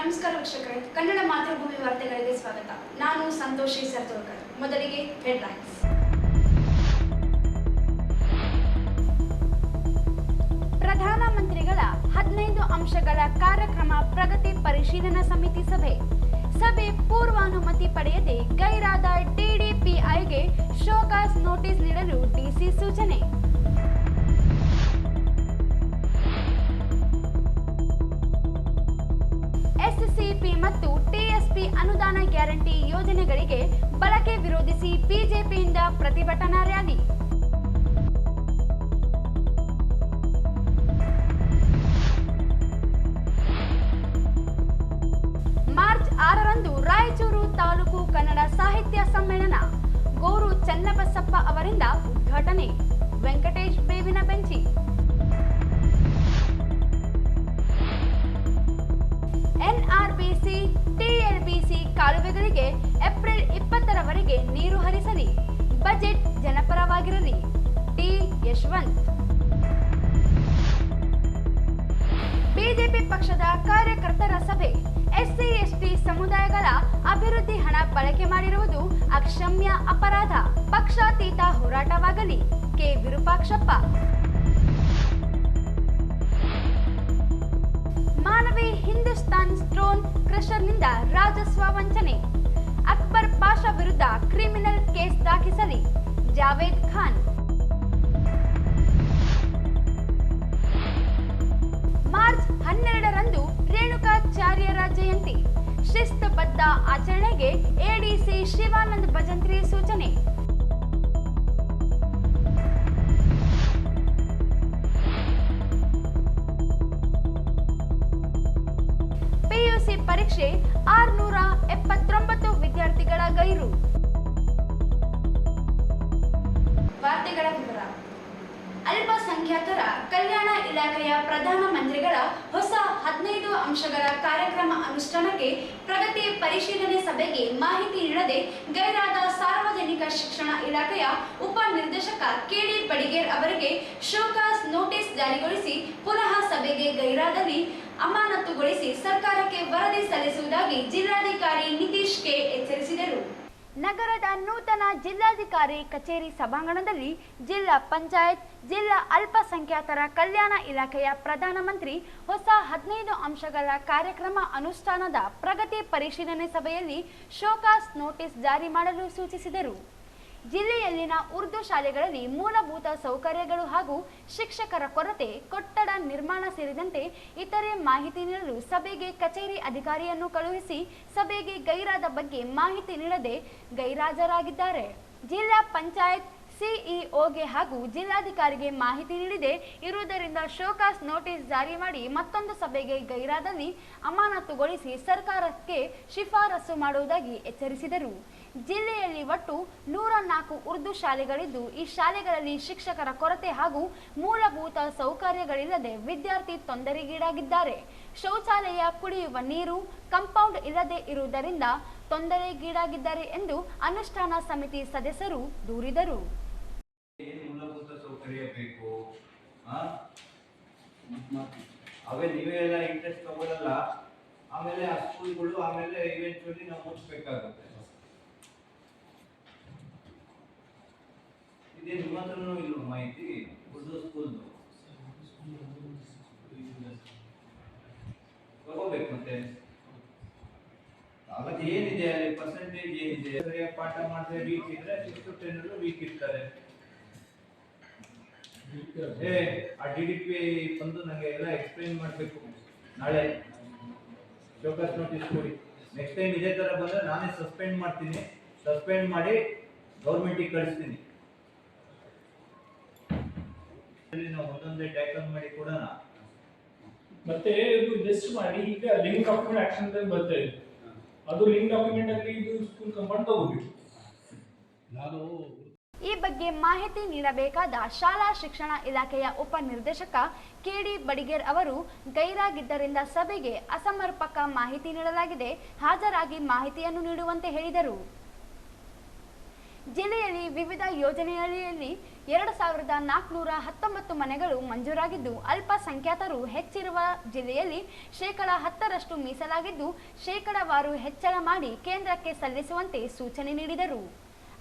ನಮಸ್ಕಾರ ವೀಕ್ಷಕರೇ, ಕನ್ನಡ ಮಾತೃಭೂಮಿ ವಾರ್ತೆಗಳಿಗೆ ಸ್ವಾಗತ. ನಾನು ಸಂತೋಷಿ ಸರ್ತೋಳ್ಕರ್. ಮೊದಲಿಗೆ ಹೆಡ್ಲೈನ್ಸ್. ಪ್ರಧಾನಮಂತ್ರಿಗಳ 15 ಅಂಶಗಳ ಕಾರ್ಯಕ್ರಮ ಪ್ರಗತಿ ಪರಿಶೀಲನಾ ಸಮಿತಿ ಸಭೆ ಪೂರ್ವಾನುಮತಿ ಪಡೆಯದೆ ಗೈರಾದ ಡಿಡಿಪಿಐಗೆ ಶೋಕಾಸ್ ನೋಟಿಸ್ ನೀಡಲು ಡಿಸಿ ಸೂಚನೆ. ಎಸ್ಸಿಪಿ ಮತ್ತು ಟಿಎಸ್ಪಿ ಅನುದಾನ ಗ್ಯಾರಂಟಿ ಯೋಜನೆಗಳಿಗೆ ಬಳಕೆ ವಿರೋಧಿಸಿ ಬಿಜೆಪಿಯಿಂದ ಪ್ರತಿಭಟನಾ ರ್ಯಾಲಿ. ಮಾರ್ಚ್ 6ರಂದು ರಾಯಚೂರು ತಾಲೂಕು ಕನ್ನಡ ಸಾಹಿತ್ಯ ಸಮ್ಮೇಳನ ಗೋರು ಚನ್ನಬಸಪ್ಪ ಅವರಿಂದ ಉದ್ಘಾಟನೆ. ವೆಂಕಟೇಶ್ ಬೇವಿನ ಬೆಂಚಿ. ಎನ್ಆರ್ಬಿಸಿ ಟಿಎಲ್ಬಿಸಿ ಕಾಲುವೆಗಳಿಗೆ ಏಪ್ರಿಲ್ 20ರವರೆಗೆ ನೀರು ಹರಿಸಲಿ. ಬಜೆಟ್ ಜನಪರವಾಗಿರಲಿ. ಟಿ ಯಶವಂತ್. ಬಿಜೆಪಿ ಪಕ್ಷದ ಕಾರ್ಯಕರ್ತರ ಸಭೆ. ಎಸ್ಸಿ ಎಸ್ಟಿ ಸಮುದಾಯಗಳ ಅಭಿವೃದ್ಧಿ ಹಣ ಬಳಕೆ ಮಾಡಿರುವುದು ಅಕ್ಷಮ್ಯ ಅಪರಾಧ. ಪಕ್ಷಾತೀತ ಹೋರಾಟವಾಗಲಿ. ಕೆ ವಿರೂಪಾಕ್ಷಪ್ಪ. ಮಾನವಿ ಹಿಂದೂಸ್ತಾನ್ ಸ್ಟೋನ್ ಕ್ರಷರ್ನಿಂದ ರಾಜಸ್ವ ವಂಚನೆ. ಅಕ್ಬರ್ ಪಾಷಾ ವಿರುದ್ಧ ಕ್ರಿಮಿನಲ್ ಕೇಸ್ ದಾಖಲಿಸಲಿ. ಜಾವೇದ್ ಖಾನ್. ಮಾರ್ಚ್ 12ರಂದು ರೇಣುಕಾಚಾರ್ಯರ ಜಯಂತಿ. ಶಿಸ್ತುಬದ್ಧ ಆಚರಣೆಗೆ ಎಡಿಸಿ ಶಿವಾನಂದ್ ಭಜಂತ್ರಿ ಸೂಚನೆ. ಪಿಯುಸಿ ಪರೀಕ್ಷೆ 679 ವಿದ್ಯಾರ್ಥಿಗಳ ಗೈರು. ವಾರ್ತೆಗಳ ವಿವರ. ಅಲ್ಪಸಂಖ್ಯಾತರ ಕಲ್ಯಾಣ ಇಲಾಖೆಯ ಪ್ರಧಾನಮಂತ್ರಿಗಳ ಹೊಸ 15 ಅಂಶಗಳ ಕಾರ್ಯಕ್ರಮ ಅನುಷ್ಠಾನಕ್ಕೆ ಪ್ರಗತಿ ಪರಿಶೀಲನೆ ಸಭೆಗೆ ಮಾಹಿತಿ ನೀಡದೆ ಗೈರಾದ ಸಾರ್ವಜನಿಕ ಶಿಕ್ಷಣ ಇಲಾಖೆಯ ಉಪ ನಿರ್ದೇಶಕ ಕೆಡಿ ಬಡಿಗೇರ್ ಅವರಿಗೆ ಶೋಕಾಸ್ ನೋಟಿಸ್ ಜಾರಿಗೊಳಿಸಿ ಪುನಃ ಸಭೆಗೆ ಗೈರಾದಲ್ಲಿ ಅಮಾನತುಗೊಳಿಸಿ ಸರ್ಕಾರಕ್ಕೆ ವರದಿ ಸಲ್ಲಿಸುವುದಾಗಿ ಜಿಲ್ಲಾಧಿಕಾರಿ ನಿತೀಶ್ ಕೆ ಎಚ್ಚರಿಸಿದರು. ನಗರದ ನೂತನ ಜಿಲ್ಲಾಧಿಕಾರಿ ಕಚೇರಿ ಸಭಾಂಗಣದಲ್ಲಿ ಜಿಲ್ಲಾ ಪಂಚಾಯತ್ ಜಿಲ್ಲಾ ಅಲ್ಪಸಂಖ್ಯಾತರ ಕಲ್ಯಾಣ ಇಲಾಖೆಯ ಪ್ರಧಾನಮಂತ್ರಿ ಹೊಸ 15 ಅಂಶಗಳ ಕಾರ್ಯಕ್ರಮ ಅನುಷ್ಠಾನದ ಪ್ರಗತಿ ಪರಿಶೀಲನೆ ಸಭೆಯಲ್ಲಿ ಶೋಕಾಸ್ ನೋಟಿಸ್ ಜಾರಿ ಮಾಡಲು ಸೂಚಿಸಿದರು. ಜಿಲ್ಲೆಯಲ್ಲಿನ ಉರ್ದು ಶಾಲೆಗಳಲ್ಲಿ ಮೂಲಭೂತ ಸೌಕರ್ಯಗಳು ಹಾಗೂ ಶಿಕ್ಷಕರ ಕೊರತೆ, ಕಟ್ಟಡ ನಿರ್ಮಾಣ ಸೇರಿದಂತೆ ಇತರೆ ಮಾಹಿತಿ ನೀಡಲು ಸಭೆಗೆ ಕಚೇರಿ ಅಧಿಕಾರಿಯನ್ನು ಕಳುಹಿಸಿ ಸಭೆಗೆ ಗೈರಾದ ಬಗ್ಗೆ ಮಾಹಿತಿ ನೀಡದೆ ಗೈರಾಜರಾಗಿದ್ದಾರೆ. ಜಿಲ್ಲಾ ಪಂಚಾಯತ್ ಸಿಇಒಗೆ ಹಾಗೂ ಜಿಲ್ಲಾಧಿಕಾರಿಗೆ ಮಾಹಿತಿ ನೀಡದೆ ಇರುವುದರಿಂದ ಶೋಕಾಸ್ ನೋಟಿಸ್ ಜಾರಿ ಮಾಡಿ ಮತ್ತೊಂದು ಸಭೆಗೆ ಗೈರಾದಲ್ಲಿ ಅಮಾನತುಗೊಳಿಸಿ ಸರ್ಕಾರಕ್ಕೆ ಶಿಫಾರಸು ಮಾಡುವುದಾಗಿ ಎಚ್ಚರಿಸಿದರು. ಜಿಲ್ಲೆಯಲ್ಲಿ ಒಟ್ಟು 104 ಉರ್ದು ಶಾಲೆಗಳಿದ್ದು ಈ ಶಾಲೆಗಳಲ್ಲಿ ಶಿಕ್ಷಕರ ಕೊರತೆ ಹಾಗೂ ಮೂಲಭೂತ ಸೌಕರ್ಯಗಳಿಲ್ಲದೆ ವಿದ್ಯಾರ್ಥಿ ತೊಂದರೆಗೀಡಾಗಿದ್ದಾರೆ. ಶೌಚಾಲಯ, ಕುಡಿಯುವ ನೀರು, ಕಾಂಪೌಂಡ್ ಇಲ್ಲದೆ ಇರುವುದರಿಂದ ತೊಂದರೆಗೀಡಾಗಿದ್ದಾರೆ ಎಂದು ಅನುಷ್ಠಾನ ಸಮಿತಿ ಸದಸ್ಯರು ದೂರಿದರು. ಮೂಲಭೂತ ಸೌಕರ್ಯ ಬೇಕು, ಅವೇ ನೀವೆಲ್ಲ ಇಂಟ್ರೆಸ್ಟ್ ತಗೊಳ್ಳಲ್ಲ, ಆಮೇಲೆ ಆ ಸ್ಕೂಲ್ಗಳು ಆಮೇಲೆ ಇವೆಂಚುಲಿ ನಾವು ಮುಚ್ಚಬೇಕಾಗುತ್ತೆ. ಇದೇ ನಿಮ್ಮ ಹತ್ರನೂ ಇಲ್ಲ ಮಾಹಿತಿ ಉರ್ದು ಸ್ಕೂಲ್ದು ತಗೋಬೇಕು. ಮತ್ತೆ ಅವತ್ತು ಏನಿದೆ ಅಲ್ಲಿ ಪರ್ಸೆಂಟೇಜ್ ಏನಿದೆ, ಸರಿಯಾಗಿ ಪಾಠ ಮಾಡಿದ್ರೆ ವೀಕ್ ಇದ್ರೆ 6 to 10 ವೀಕ್ ಇರ್ತಾರೆ. ಆ ಡಿಡಿಪಿ ಬಂದು ನನಗೆ ಎಲ್ಲ ಎಕ್ಸ್ಪ್ಲೈನ್ ಮಾಡಬೇಕು. ನಾಳೆ ಶೋಕಾಸ್ ನೋಟಿಸ್ ಕೊಡಿ. ನೆಕ್ಸ್ಟ್ ಟೈಮ್ ಇದೇ ತರ ಬಂದ್ರೆ ನಾನೇ ಸಸ್ಪೆಂಡ್ ಮಾಡ್ತೀನಿ. ಸಸ್ಪೆಂಡ್ ಮಾಡಿ ಗೌರ್ಮೆಂಟಿಗೆ ಕಳಿಸ್ತೀನಿ. ನಾವು ಒಂದೊಂದೇ ಟ್ಯಾಕಲ್ ಮಾಡಿ ಕೊಡೋಣ. ಮತ್ತೆ ಇದು ಲಿಸ್ಟ್ ಮಾಡಿ ಈಗ ಲಿಂಕ್ ಡಾಕ್ಯುಮೆಂಟ್ ಆಕ್ಷನ್ ಬರ್ತದೆ. ಅದು ಲಿಂಕ್ ಡಾಕ್ಯುಮೆಂಟ್ ಅಲ್ಲಿ ಇದು ಸ್ಕೂಲ್ ಕಂಪೌಂಡ್ ತಗೋಬೇಕು. ಈ ಬಗ್ಗೆ ಮಾಹಿತಿ ನೀಡಬೇಕಾದ ಶಾಲಾ ಶಿಕ್ಷಣ ಇಲಾಖೆಯ ಉಪ ನಿರ್ದೇಶಕ ಕೆಡಿ ಬಡಿಗೇರ್ ಅವರು ಗೈರಾಗಿದ್ದರಿಂದ ಸಭೆಗೆ ಅಸಮರ್ಪಕ ಮಾಹಿತಿ ನೀಡಲಾಗಿದೆ, ಹಾಜರಾಗಿ ಮಾಹಿತಿಯನ್ನು ನೀಡುವಂತೆ ಹೇಳಿದರು. ಜಿಲ್ಲೆಯಲ್ಲಿ ವಿವಿಧ ಯೋಜನೆಯಲ್ಲಿ 2,419 ಮನೆಗಳು ಮಂಜೂರಾಗಿದ್ದು, ಅಲ್ಪಸಂಖ್ಯಾತರು ಹೆಚ್ಚಿರುವ ಜಿಲ್ಲೆಯಲ್ಲಿ 10% ಮೀಸಲಾಗಿದ್ದು, ಶೇಕಡಾವಾರು ಹೆಚ್ಚಳ ಮಾಡಿ ಕೇಂದ್ರಕ್ಕೆ ಸಲ್ಲಿಸುವಂತೆ ಸೂಚನೆ ನೀಡಿದರು.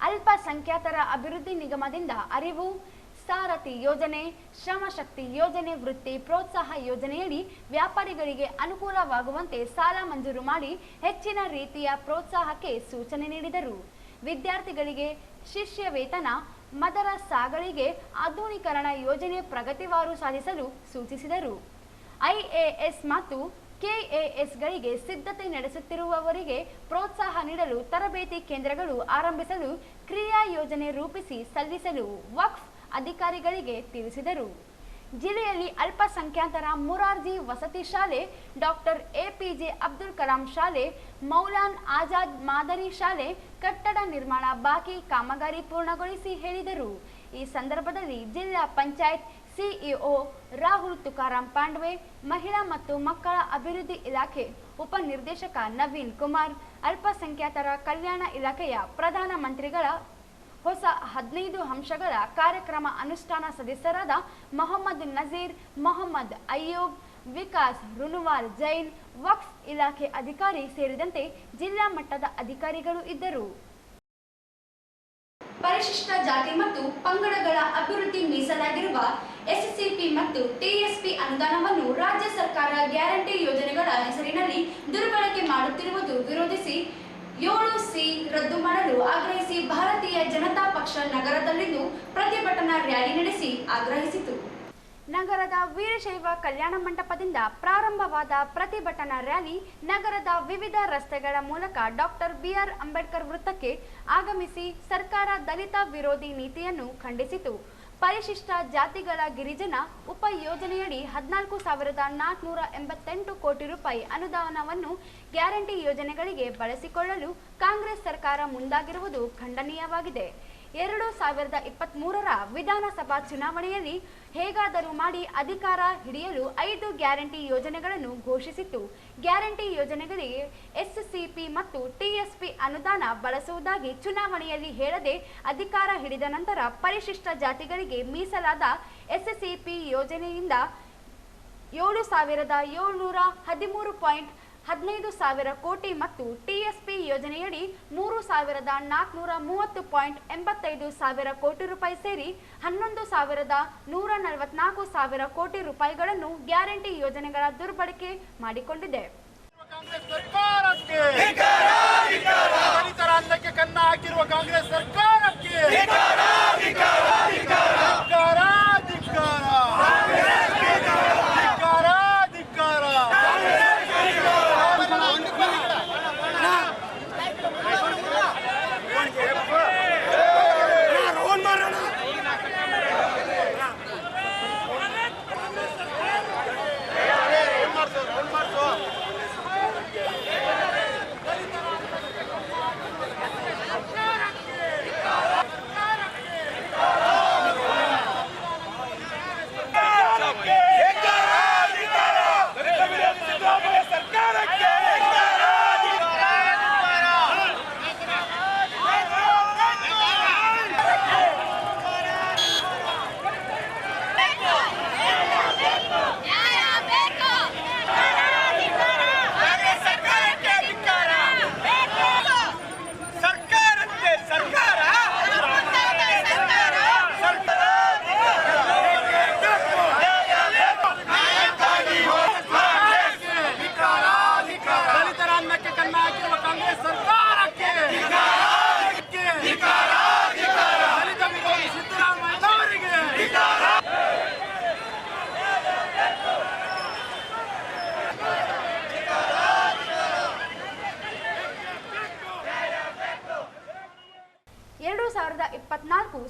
ಅಲ್ಪಸಂಖ್ಯಾತರ ಅಭಿವೃದ್ಧಿ ನಿಗಮದಿಂದ ಅರಿವು, ಸಾರಥಿ ಯೋಜನೆ, ಶ್ರಮಶಕ್ತಿ ಯೋಜನೆ, ವೃತ್ತಿ ಪ್ರೋತ್ಸಾಹ ಯೋಜನೆಯಡಿ ವ್ಯಾಪಾರಿಗಳಿಗೆ ಅನುಕೂಲವಾಗುವಂತೆ ಸಾಲ ಮಂಜೂರು ಮಾಡಿ ಹೆಚ್ಚಿನ ರೀತಿಯ ಪ್ರೋತ್ಸಾಹಕ್ಕೆ ಸೂಚನೆ ನೀಡಿದರು. ವಿದ್ಯಾರ್ಥಿಗಳಿಗೆ ಶಿಷ್ಯ ವೇತನ, ಮದರ ಸಾಗಣೆಗೆ ಆಧುನೀಕರಣ ಯೋಜನೆ ಪ್ರಗತಿವಾರು ಸಾಧಿಸಲು ಸೂಚಿಸಿದರು. IAS ಮತ್ತು KASಗಳಿಗೆ ಸಿದ್ಧತೆ ನಡೆಸುತ್ತಿರುವವರಿಗೆ ಪ್ರೋತ್ಸಾಹ ನೀಡಲು ತರಬೇತಿ ಕೇಂದ್ರಗಳು ಆರಂಭಿಸಲು ಕ್ರಿಯಾ ಯೋಜನೆ ರೂಪಿಸಿ ಸಲ್ಲಿಸಲು ವಕ್ಫ್ ಅಧಿಕಾರಿಗಳಿಗೆ ತಿಳಿಸಿದರು. ಜಿಲ್ಲೆಯಲ್ಲಿ ಅಲ್ಪಸಂಖ್ಯಾತರ ಮುರಾರ್ಜಿ ವಸತಿ ಶಾಲೆ, ಡಾಕ್ಟರ್ APJ ಅಬ್ದುಲ್ ಕಲಾಂ ಶಾಲೆ, ಮೌಲಾನ್ ಆಜಾದ್ ಮಾದರಿ ಶಾಲೆ ಕಟ್ಟಡ ನಿರ್ಮಾಣ ಬಾಕಿ ಕಾಮಗಾರಿ ಪೂರ್ಣಗೊಳಿಸಿ ಹೇಳಿದರು. ಈ ಸಂದರ್ಭದಲ್ಲಿ ಜಿಲ್ಲಾ ಪಂಚಾಯತ್ CEO ರಾಹುಲ್ ತುಕಾರಾಂ ಪಾಂಡ್ವೆ, ಮಹಿಳಾ ಮತ್ತು ಮಕ್ಕಳ ಅಭಿವೃದ್ಧಿ ಇಲಾಖೆ ಉಪನಿರ್ದೇಶಕ ನವೀನ್ ಕುಮಾರ್, ಅಲ್ಪಸಂಖ್ಯಾತರ ಕಲ್ಯಾಣ ಇಲಾಖೆಯ ಪ್ರಧಾನ ಮಂತ್ರಿಗಳ ಹೊಸ 15 ಅಂಶಗಳ ಕಾರ್ಯಕ್ರಮ ಅನುಷ್ಠಾನ ಸದಸ್ಯರಾದ ಮೊಹಮ್ಮದ್ ನಜೀರ್, ಮೊಹಮ್ಮದ್ ಅಯ್ಯೂಬ್, ವಿಕಾಸ್ ರುನುವಾಲ್ ಜೈನ್, ವಕ್ಫ್ ಇಲಾಖೆ ಅಧಿಕಾರಿ ಸೇರಿದಂತೆ ಜಿಲ್ಲಾ ಮಟ್ಟದ ಅಧಿಕಾರಿಗಳು ಇದ್ದರು. ಪರಿಶಿಷ್ಟ ಜಾತಿ ಮತ್ತು ಪಂಗಡಗಳ ಅಭಿವೃದ್ಧಿ ಮೀಸಲಾಗಿರುವ SCP ಮತ್ತು TSP ಅನುದಾನವನ್ನು ರಾಜ್ಯ ಸರ್ಕಾರ ಗ್ಯಾರಂಟಿ ಯೋಜನೆಗಳ ಹೆಸರಿನಲ್ಲಿ ದುರ್ಬಳಕೆ ಮಾಡುತ್ತಿರುವುದು ವಿರೋಧಿಸಿ 7C ರದ್ದು ಮಾಡಲು ಆಗ್ರಹಿಸಿ ಭಾರತೀಯ ಜನತಾ ಪಕ್ಷ ನಗರದಲ್ಲಿಂದು ಪ್ರತಿಭಟನಾ ರ್ಯಾಲಿ ನಡೆಸಿ ಆಗ್ರಹಿಸಿತು. ನಗರದ ವೀರಶೈವ ಕಲ್ಯಾಣ ಮಂಟಪದಿಂದ ಪ್ರಾರಂಭವಾದ ಪ್ರತಿಭಟನಾ ರ್ಯಾಲಿ ನಗರದ ವಿವಿಧ ರಸ್ತೆಗಳ ಮೂಲಕ ಡಾಕ್ಟರ್ BR ಅಂಬೇಡ್ಕರ್ ವೃತ್ತಕ್ಕೆ ಆಗಮಿಸಿ ಸರ್ಕಾರ ದಲಿತ ವಿರೋಧಿ ನೀತಿಯನ್ನು ಖಂಡಿಸಿತು. ಪರಿಶಿಷ್ಟ ಜಾತಿಗಳ ಗಿರಿಜನ ಉಪ ಯೋಜನೆಯಡಿ 14,488 ಕೋಟಿ ರೂಪಾಯಿ ಅನುದಾನವನ್ನು ಗ್ಯಾರಂಟಿ ಯೋಜನೆಗಳಿಗೆ ಬಳಸಿಕೊಳ್ಳಲು ಕಾಂಗ್ರೆಸ್ ಸರ್ಕಾರ ಮುಂದಾಗಿರುವುದು ಖಂಡನೀಯವಾಗಿದೆ. 2023ರ ವಿಧಾನಸಭಾ ಚುನಾವಣೆಯಲ್ಲಿ ಹೇಗಾದರೂ ಮಾಡಿ ಅಧಿಕಾರ ಹಿಡಿಯಲು 5 ಗ್ಯಾರಂಟಿ ಯೋಜನೆಗಳನ್ನು ಘೋಷಿಸಿತ್ತು. ಗ್ಯಾರಂಟಿ ಯೋಜನೆಗಳಿಗೆ SCP ಮತ್ತು TSP ಅನುದಾನ ಬಳಸುವುದಾಗಿ ಚುನಾವಣೆಯಲ್ಲಿ ಹೇಳದೆ ಅಧಿಕಾರ ಹಿಡಿದ ನಂತರ ಪರಿಶಿಷ್ಟ ಜಾತಿಗಳಿಗೆ ಮೀಸಲಾದ SCP ಯೋಜನೆಯಿಂದ 7,713.15 ಕೋಟಿ ಮತ್ತು TSP ಯೋಜನೆಯಡಿ 3,430.85 ಕೋಟಿ ರೂಪಾಯಿ ಸೇರಿ 11,144 ಕೋಟಿ ರೂಪಾಯಿಗಳನ್ನು ಗ್ಯಾರಂಟಿ ಯೋಜನೆಗಳ ದುರ್ಬಳಕೆ ಮಾಡಿಕೊಂಡಿದೆ. ಕಾಂಗ್ರೆಸ್ ಸರ್ಕಾರಕ್ಕೆ ದಲಿತರ ಅನ್ನಕ್ಕೆ ಕನ್ನ ಹಾಕಿರುವ ಕಾಂಗ್ರೆಸ್ ಸರ್ಕಾರಕ್ಕೆ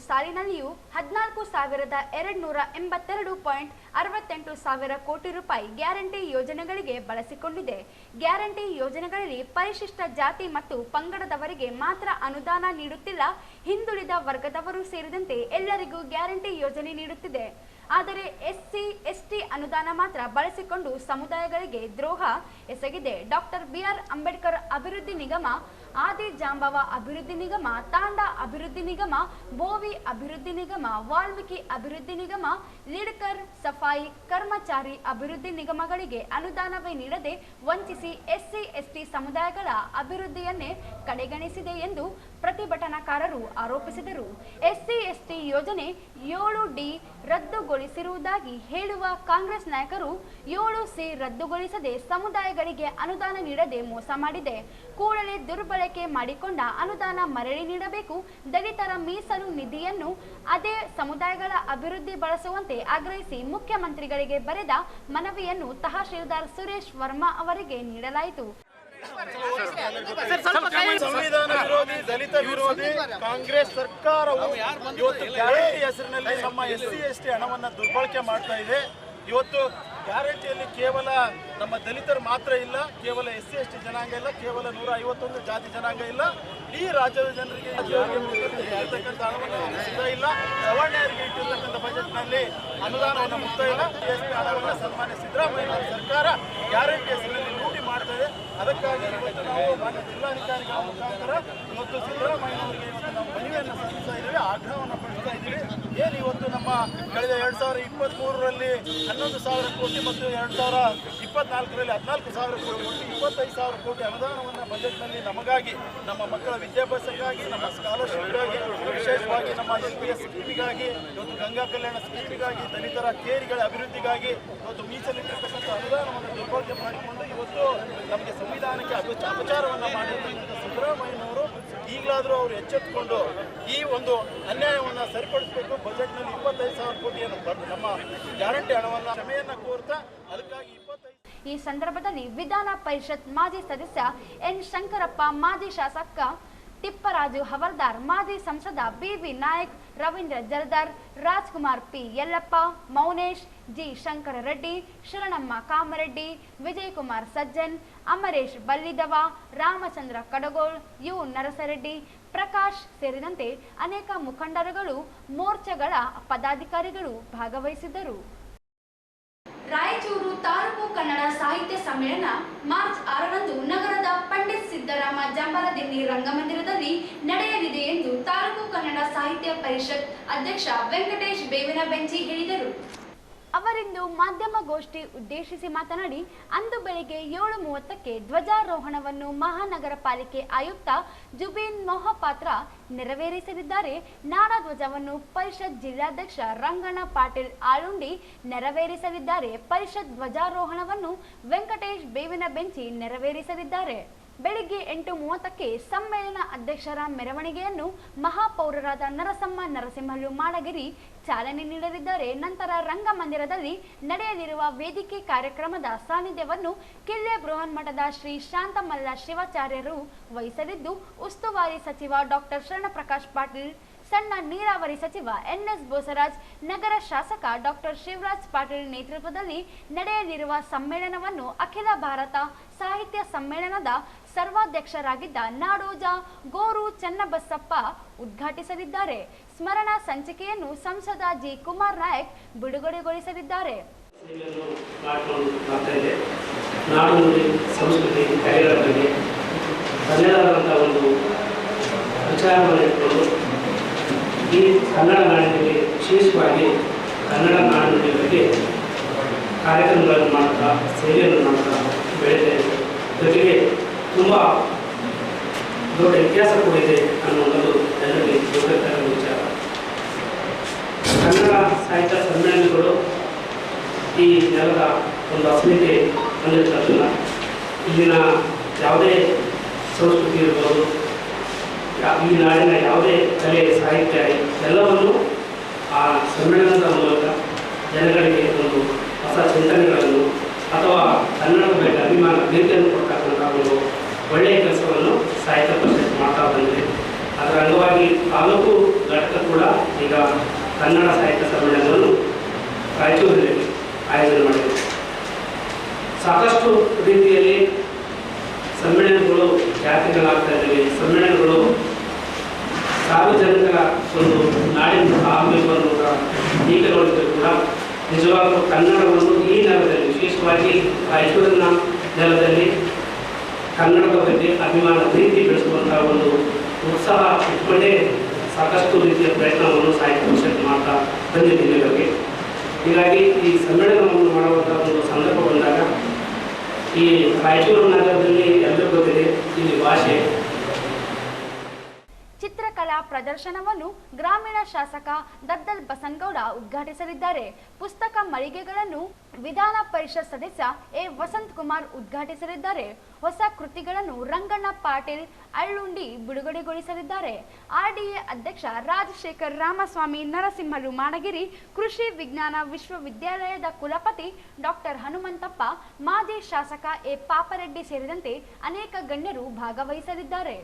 ಸಾಲಿನಲ್ಲಿಯೂ 14,282.68 ಕೋಟಿ ರೂಪಾಯಿ ಗ್ಯಾರಂಟಿ ಯೋಜನೆಗಳಿಗೆ ಬಳಸಿಕೊಂಡಿದೆ. ಗ್ಯಾರಂಟಿ ಯೋಜನೆಗಳಲ್ಲಿ ಪರಿಶಿಷ್ಟ ಜಾತಿ ಮತ್ತು ಪಂಗಡದವರಿಗೆ ಮಾತ್ರ ಅನುದಾನ ನೀಡುತ್ತಿಲ್ಲ, ಹಿಂದುಳಿದ ವರ್ಗದವರು ಸೇರಿದಂತೆ ಎಲ್ಲರಿಗೂ ಗ್ಯಾರಂಟಿ ಯೋಜನೆ ನೀಡುತ್ತಿದೆ. ಆದರೆ SC ST ಅನುದಾನ ಮಾತ್ರ ಬಳಸಿಕೊಂಡು ಸಮುದಾಯಗಳಿಗೆ ದ್ರೋಹ ಎಸಗಿದೆ. ಡಾಕ್ಟರ್ BR ಅಂಬೇಡ್ಕರ್ ಅಭಿವೃದ್ಧಿ ನಿಗಮ ಆದಿ ಜಾಂಬವ ಅಭಿವೃದ್ಧಿ ನಿಗಮ, ತಾಂಡಾ ಅಭಿವೃದ್ಧಿ ನಿಗಮ, ಬೋವಿ ಅಭಿವೃದ್ಧಿ ನಿಗಮ, ವಾಲ್ಮೀಕಿ ಅಭಿವೃದ್ಧಿ ನಿಗಮ, ಲಿಡ್ಕರ್ ಸಫಾಯಿ ಕರ್ಮಚಾರಿ ಅಭಿವೃದ್ಧಿ ನಿಗಮಗಳಿಗೆ ಅನುದಾನವೇ ನೀಡದೆ ವಂಚಿಸಿ SC/ST ಸಮುದಾಯಗಳ ಅಭಿವೃದ್ಧಿಯನ್ನೇ ಕಡೆಗಣಿಸಿದೆ ಎಂದು ಪ್ರತಿಭಟನಾಕಾರರು ಆರೋಪಿಸಿದರು. SC/ST ಯೋಜನೆ 7D ರದ್ದುಗೊಳಿಸಿರುವುದಾಗಿ ಹೇಳುವ ಕಾಂಗ್ರೆಸ್ ನಾಯಕರು 7C ರದ್ದುಗೊಳಿಸದೆ ಸಮುದಾಯಗಳಿಗೆ ಅನುದಾನ ನೀಡದೆ ಮೋಸ ಮಾಡಿದೆ. ಕೂಡಲೇ ದುರ್ಬಳಕೆ ಮಾಡಿಕೊಂಡ ಅನುದಾನ ಮರಳಿ ನೀಡಬೇಕು. ದಲಿತರ ಮೀಸಲು ನಿಧಿಯನ್ನು ಅದೇ ಸಮುದಾಯಗಳ ಅಭಿವೃದ್ಧಿ ಬಳಸುವಂತೆ ಆಗ್ರಹಿಸಿ ಮುಖ್ಯಮಂತ್ರಿಗಳಿಗೆ ಬರೆದ ಮನವಿಯನ್ನು ತಹಶೀಲ್ದಾರ್ ಸುರೇಶ್ ವರ್ಮಾ ಅವರಿಗೆ ನೀಡಲಾಯಿತು. ಸಂವಿಧಾನ ವಿರೋಧಿ, ದಲಿತ ವಿರೋಧಿ ಕಾಂಗ್ರೆಸ್ ಸರ್ಕಾರವು ಇವತ್ತು ಗ್ಯಾರಂಟಿ ಹೆಸರಿನಲ್ಲಿ ನಮ್ಮ SC/ST ಹಣವನ್ನು ದುರ್ಬಳಕೆ ಮಾಡ್ತಾ ಇದೆ. ಇವತ್ತು ಗ್ಯಾರಂಟಿಯಲ್ಲಿ ಕೇವಲ ನಮ್ಮ ದಲಿತರು ಮಾತ್ರ ಇಲ್ಲ, ಕೇವಲ SC/ST ಜನಾಂಗ ಇಲ್ಲ, ಕೇವಲ 151 ಜಾತಿ ಜನಾಂಗ ಇಲ್ಲ, ಈ ರಾಜ್ಯದ ಜನರಿಗೆ ಇರ್ತಕ್ಕಂಥ ಹಣವನ್ನು ಸಿಗ್ತಾ ಇಲ್ಲ. ಸವರ್ಣರಿಗೆ ಇಟ್ಟಿರ್ತಕ್ಕಂಥ ಬಜೆಟ್ನಲ್ಲಿ ಅನುದಾನವನ್ನು ಮುಕ್ತಾ ಇಲ್ಲ. SC ಹಣವನ್ನು ಸನ್ಮಾನ್ಯ ಸಿದ್ದರಾಮಯ್ಯ ಸರ್ಕಾರ ಗ್ಯಾರಂಟಿ ಹೆಸರಿನಲ್ಲಿ ಲೂಟಿ ಮಾಡ್ತಾ ಇದೆ. ಅದಕ್ಕಾಗಿ ಇವತ್ತು ನಾವು ಮಾನ್ಯ ಜಿಲ್ಲಾಧಿಕಾರಿಗಳ ಮುಖಾಂತರ ಇವತ್ತು ಸಿದ್ದರಾಮಯ್ಯ ಅವರಿಗೆ ಇವತ್ತು ನಾವು ಮನವಿಯನ್ನು ಸಲ್ಲಿಸ್ತಾ ಇದ್ದೀವಿ, ಆಗ್ರಹವನ್ನು ಪಡಿಸ್ತಾ ಇದ್ದೀವಿ. ಏನು ಇವತ್ತು ನಮ್ಮ ಕಳೆದ 2023ರಲ್ಲಿ 11,000 ಕೋಟಿ ಮತ್ತು 2024ರಲ್ಲಿ 14,000 ಕೋಟಿ ಒಟ್ಟು 25,000 ಕೋಟಿ ಅನುದಾನವನ್ನು ಬಜೆಟ್ನಲ್ಲಿ ನಮಗಾಗಿ, ನಮ್ಮ ಮಕ್ಕಳ ವಿದ್ಯಾಭ್ಯಾಸಕ್ಕಾಗಿ, ನಮ್ಮ ಸ್ಕಾಲರ್ಶಿಪ್ಗಾಗಿ, ವಿಶೇಷವಾಗಿ ನಮ್ಮ LPS ಸ್ಕೀಮಿಗಾಗಿ, ಇವತ್ತು ಗಂಗಾ ಕಲ್ಯಾಣ ಸ್ಕೀಮಿಗಾಗಿ, ದಲಿತರ ಕೇರಿಗಳ ಅಭಿವೃದ್ಧಿಗಾಗಿ ಇವತ್ತು ಮೀಸಲಿಟ್ಟಿರ್ತಕ್ಕಂಥ ಅನುದಾನವನ್ನು ದುರ್ಬಳಕೆ ಮಾಡಿಕೊಂಡು ಇವತ್ತು ನಮಗೆ ಸಂವಿಧಾನಕ್ಕೆ ಅಪಚಾರವನ್ನು ಮಾಡಿರ್ತಕ್ಕಂಥ ಸಿದ್ದರಾಮಯ್ಯನವರು ಈಗಲಾದರೂ ಅವರು ಎಚ್ಚೆತ್ತುಕೊಂಡು ಈ ಒಂದು ಅನ್ಯಾಯವನ್ನು ಸರಿಪಡಿಸಬೇಕು. ಬಜೆಟ್ನಲ್ಲಿ 25,000 ಕೋಟಿಯನ್ನು ನಮ್ಮ ಗ್ಯಾರಂಟಿ ಹಣವನ್ನು ಕ್ಷಮೆಯನ್ನು ಕೋರ್ತಾ ಅದಕ್ಕಾಗಿ 25. ಈ ಸಂದರ್ಭದಲ್ಲಿ ವಿಧಾನ ಪರಿಷತ್ ಮಾಜಿ ಸದಸ್ಯ N ಶಂಕರಪ್ಪ, ಮಾಜಿ ಶಾಸಕ ತಿಪ್ಪರಾಜು ಹವಲ್ದಾರ್, ಮಾಜಿ ಸಂಸದ BV Nayak, Ravindra Jaradar, Rajkumar P Yallappa, Mounesh G Shankar Reddy, Sharanamma Kamareddy, Vijayakumar Sajjan, Amaresh Ballidava, Ramachandra Kadagol, U Narasareddy, Prakash ಸೇರಿದಂತೆ ಅನೇಕ ಮುಖಂಡರುಗಳು, ಮೋರ್ಚಾಗಳ ಪದಾಧಿಕಾರಿಗಳು ಭಾಗವಹಿಸಿದ್ದರು. ರಾಯಚೂರು ತಾಲೂಕು ಕನ್ನಡ ಸಾಹಿತ್ಯ ಸಮ್ಮೇಳನ ಮಾರ್ಚ್ 6ರಂದು ನಗರದ ಪಂಡಿತ್ ಸಿದ್ದರಾಮ ಜಂಬರದಿನ್ನಿ ರಂಗಮಂದಿರದಲ್ಲಿ ನಡೆಯಲಿದೆ ಎಂದು ತಾಲೂಕು ಕನ್ನಡ ಸಾಹಿತ್ಯ ಪರಿಷತ್ ಅಧ್ಯಕ್ಷ ವೆಂಕಟೇಶ್ ಬೇವಿನಬೆಂಚಿ ಹೇಳಿದರು. ಅವರಿಂದು ಮಾಧ್ಯಮಗೋಷ್ಠಿ ಉದ್ದೇಶಿಸಿ ಮಾತನಾಡಿ, ಅಂದು ಬೆಳಿಗ್ಗೆ 7:30ಕ್ಕೆ ಧ್ವಜಾರೋಹಣವನ್ನು ಮಹಾನಗರ ಪಾಲಿಕೆ ಆಯುಕ್ತ ಜುಬಿನ್ ಮೊಹಪಾತ್ರ ನೆರವೇರಿಸಲಿದ್ದಾರೆ. ನಾಡಧ್ವಜವನ್ನು ಪರಿಷತ್ ಜಿಲ್ಲಾಧ್ಯಕ್ಷ ರಂಗಣ್ಣ ಪಾಟೀಲ್ ಆಳುಂಡಿ ನೆರವೇರಿಸಲಿದ್ದಾರೆ. ಪರಿಷತ್ ಧ್ವಜಾರೋಹಣವನ್ನು ವೆಂಕಟೇಶ್ ಬೇವಿನಬೆಂಚಿ ನೆರವೇರಿಸಲಿದ್ದಾರೆ. ಬೆಳಿಗ್ಗೆ 8:30ಕ್ಕೆ ಸಮ್ಮೇಳನ ಅಧ್ಯಕ್ಷರ ಮೆರವಣಿಗೆಯನ್ನು ಮಹಾಪೌರರಾದ ನರಸಮ್ಮ ನರಸಿಂಹಲು ಮಾಡಗಿರಿ ಚಾಲನೆ ನೀಡಲಿದ್ದಾರೆ. ನಂತರ ರಂಗಮಂದಿರದಲ್ಲಿ ನಡೆಯಲಿರುವ ವೇದಿಕೆ ಕಾರ್ಯಕ್ರಮದ ಸಾನ್ನಿಧ್ಯವನ್ನು ಕಿಲ್ಲೆ ಬೃಹನ್ಮಠದ ಶ್ರೀ ಶಾಂತಮಲ್ಲ ಶಿವಾಚಾರ್ಯರು ವಹಿಸಲಿದ್ದು, ಉಸ್ತುವಾರಿ ಸಚಿವ ಡಾಕ್ಟರ್ ಶರಣಪ್ರಕಾಶ್ ಪಾಟೀಲ್, ಸಣ್ಣ ನೀರಾವರಿ ಸಚಿವ NS ಬೋಸರಾಜ್, ನಗರ ಶಾಸಕ ಡಾಕ್ಟರ್ ಶಿವರಾಜ್ ಪಾಟೀಲ್ ನೇತೃತ್ವದಲ್ಲಿ ನಡೆಯಲಿರುವ ಸಮ್ಮೇಳನವನ್ನು ಅಖಿಲ ಭಾರತ ಸಾಹಿತ್ಯ ಸಮ್ಮೇಳನದ ಸರ್ವಾಧ್ಯಕ್ಷರಾಗಿದ್ದ ನಾಡೋಜ ಗೋರು ಚನ್ನಬಸಪ್ಪ ಉದ್ಘಾಟಿಸಲಿದ್ದಾರೆ. ಸ್ಮರಣಾ ಸಂಚಿಕೆಯನ್ನು ಸಂಸದ G ಕುಮಾರ್ ನಾಯಕ್ ಬಿಡುಗಡೆಗೊಳಿಸಲಿದ್ದಾರೆ. ನಾಡು ಸಂಸ್ಕೃತಿ ಕಲೆಗಳ ಬಗ್ಗೆ ತನ್ನದಾದಂಥ ಒಂದು ವಿಚಾರವನ್ನು ಇಟ್ಕೊಂಡು ಈ ಕನ್ನಡ ನಾಡಿನಲ್ಲಿ ವಿಶೇಷವಾಗಿ ಕನ್ನಡ ನಾಡಿನ ಬಗ್ಗೆ ಕಾರ್ಯಕ್ರಮಗಳನ್ನು ಮಾಡ್ತಾ, ಸೇವೆಯನ್ನು ಮಾಡ್ತಾ ಬೆಳೆದಿದೆ. ಜೊತೆಗೆ ತುಂಬ ದೊಡ್ಡ ಇತಿಹಾಸ ಕೂಡ ಇದೆ ಅನ್ನುವಂಥದ್ದು ಜನರಿಗೆ ಗೊತ್ತಿರ್ತಕ್ಕಂಥ ವಿಚಾರ. ಕನ್ನಡ ಸಾಹಿತ್ಯ ಸಮ್ಮೇಳನಗಳು ಈ ನೆಲದ ಒಂದು ಅಸ್ಮಿತೆ ಅಂದರೆ ತಕ್ಷಣ ಇಲ್ಲಿನ ಯಾವುದೇ ಸಂಸ್ಕೃತಿ ಇರ್ಬೋದು, ಈ ನಾಡಿನ ಯಾವುದೇ ಕಲೆ ಸಾಹಿತ್ಯ ಎಲ್ಲವನ್ನು ಆ ಸಮ್ಮೇಳನದ ಮೂಲಕ ಜನಗಳಿಗೆ ಒಂದು ಹೊಸ ಚಿಂತನೆಗಳನ್ನು ಅಥವಾ ಕನ್ನಡದ ಬಗ್ಗೆ ಅಭಿಮಾನ ಪ್ರೀತಿಯನ್ನು ಕೊಡ್ತಕ್ಕಂಥ ಒಂದು ಒಳ್ಳೆಯ ಕೆಲಸವನ್ನು ಸಾಹಿತ್ಯ ಪರಿಷತ್ ಮಾಡ್ತಾ ಬಂದಿದೆ. ಅದರ ಅಂಗವಾಗಿ ತಾಲೂಕು ಘಟಕ ಕೂಡ ಈಗ ಕನ್ನಡ ಸಾಹಿತ್ಯ ಸಮ್ಮೇಳನವನ್ನು ರಾಯಚೂರಿನಲ್ಲಿ ಆಯೋಜನೆ ಮಾಡಿದೆ. ಸಾಕಷ್ಟು ರೀತಿಯಲ್ಲಿ ಸಮ್ಮೇಳನಗಳು ಜಾತಿಗಳಾಗ್ತಾ ಇದ್ದಾವೆ. ಸಮ್ಮೇಳನಗಳು ಸಾರ್ವಜನಿಕರ ಒಂದು ನಾಡಿನ ಆಗಬೇಕು ಈಗ ನೋಡಿದ್ರು ಕೂಡ ನಿಜವಾಗಲೂ ಕನ್ನಡವನ್ನು ಈ ನೆಲದಲ್ಲಿ, ವಿಶೇಷವಾಗಿ ರಾಯಚೂರಿನ ನೆಲದಲ್ಲಿ ಕನ್ನಡದ ಬಗ್ಗೆ ಅಭಿಮಾನ ಪ್ರೀತಿ ಬೆಳೆಸುವಂತಹ ಒಂದು ಉತ್ಸಾಹ ಇಟ್ಕೊಂಡೇ ಸಾಕಷ್ಟು ರೀತಿಯ ಪ್ರಯತ್ನವನ್ನು ಸಾಹಿತ್ಯ ಪರಿಷತ್ ಮಾಡ್ತಾ ಬಂದಿದ್ದೀನಿ ಇವರಿಗೆ. ಹೀಗಾಗಿ ಈ ಸಮ್ಮೇಳನವನ್ನು ಮಾಡುವಂಥ ಒಂದು ಸಂದರ್ಭ ಬಂದಾಗ ಈ ರಾಯಚೂರು ನಗರದಲ್ಲಿ ಎಲ್ಲರಿಗೂ ಗೊತ್ತಿದೆ ಇಲ್ಲಿ ಭಾಷೆ. ಚಿತ್ರಕಲಾ ಪ್ರದರ್ಶನವನ್ನು ಗ್ರಾಮೀಣ ಶಾಸಕ ದದ್ದಲ್ ಬಸನಗೌಡ ಉದ್ಘಾಟಿಸಲಿದ್ದಾರೆ. ಪುಸ್ತಕ ಮಳಿಗೆಗಳನ್ನು ವಿಧಾನ ಪರಿಷತ್ ಸದಸ್ಯ ಎ ವಸಂತ್ ಕುಮಾರ್ ಉದ್ಘಾಟಿಸಲಿದ್ದಾರೆ. ಹೊಸ ಕೃತಿಗಳನ್ನು ರಂಗಣ್ಣ ಪಾಟೀಲ್ ಅಳ್ಳುಂಡಿ ಬಿಡುಗಡೆಗೊಳಿಸಲಿದ್ದಾರೆ. ಆರ್ಡಿಎ ಅಧ್ಯಕ್ಷ ರಾಜಶೇಖರ್ ರಾಮಸ್ವಾಮಿ ನರಸಿಂಹಲು ಮಾಡಗಿರಿ, ಕೃಷಿ ವಿಜ್ಞಾನ ವಿಶ್ವವಿದ್ಯಾಲಯದ ಕುಲಪತಿ ಡಾಕ್ಟರ್ ಹನುಮಂತಪ್ಪ, ಮಾಜಿ ಶಾಸಕ ಎ ಪಾಪರೆಡ್ಡಿ ಸೇರಿದಂತೆ ಅನೇಕ ಗಣ್ಯರು ಭಾಗವಹಿಸಲಿದ್ದಾರೆ.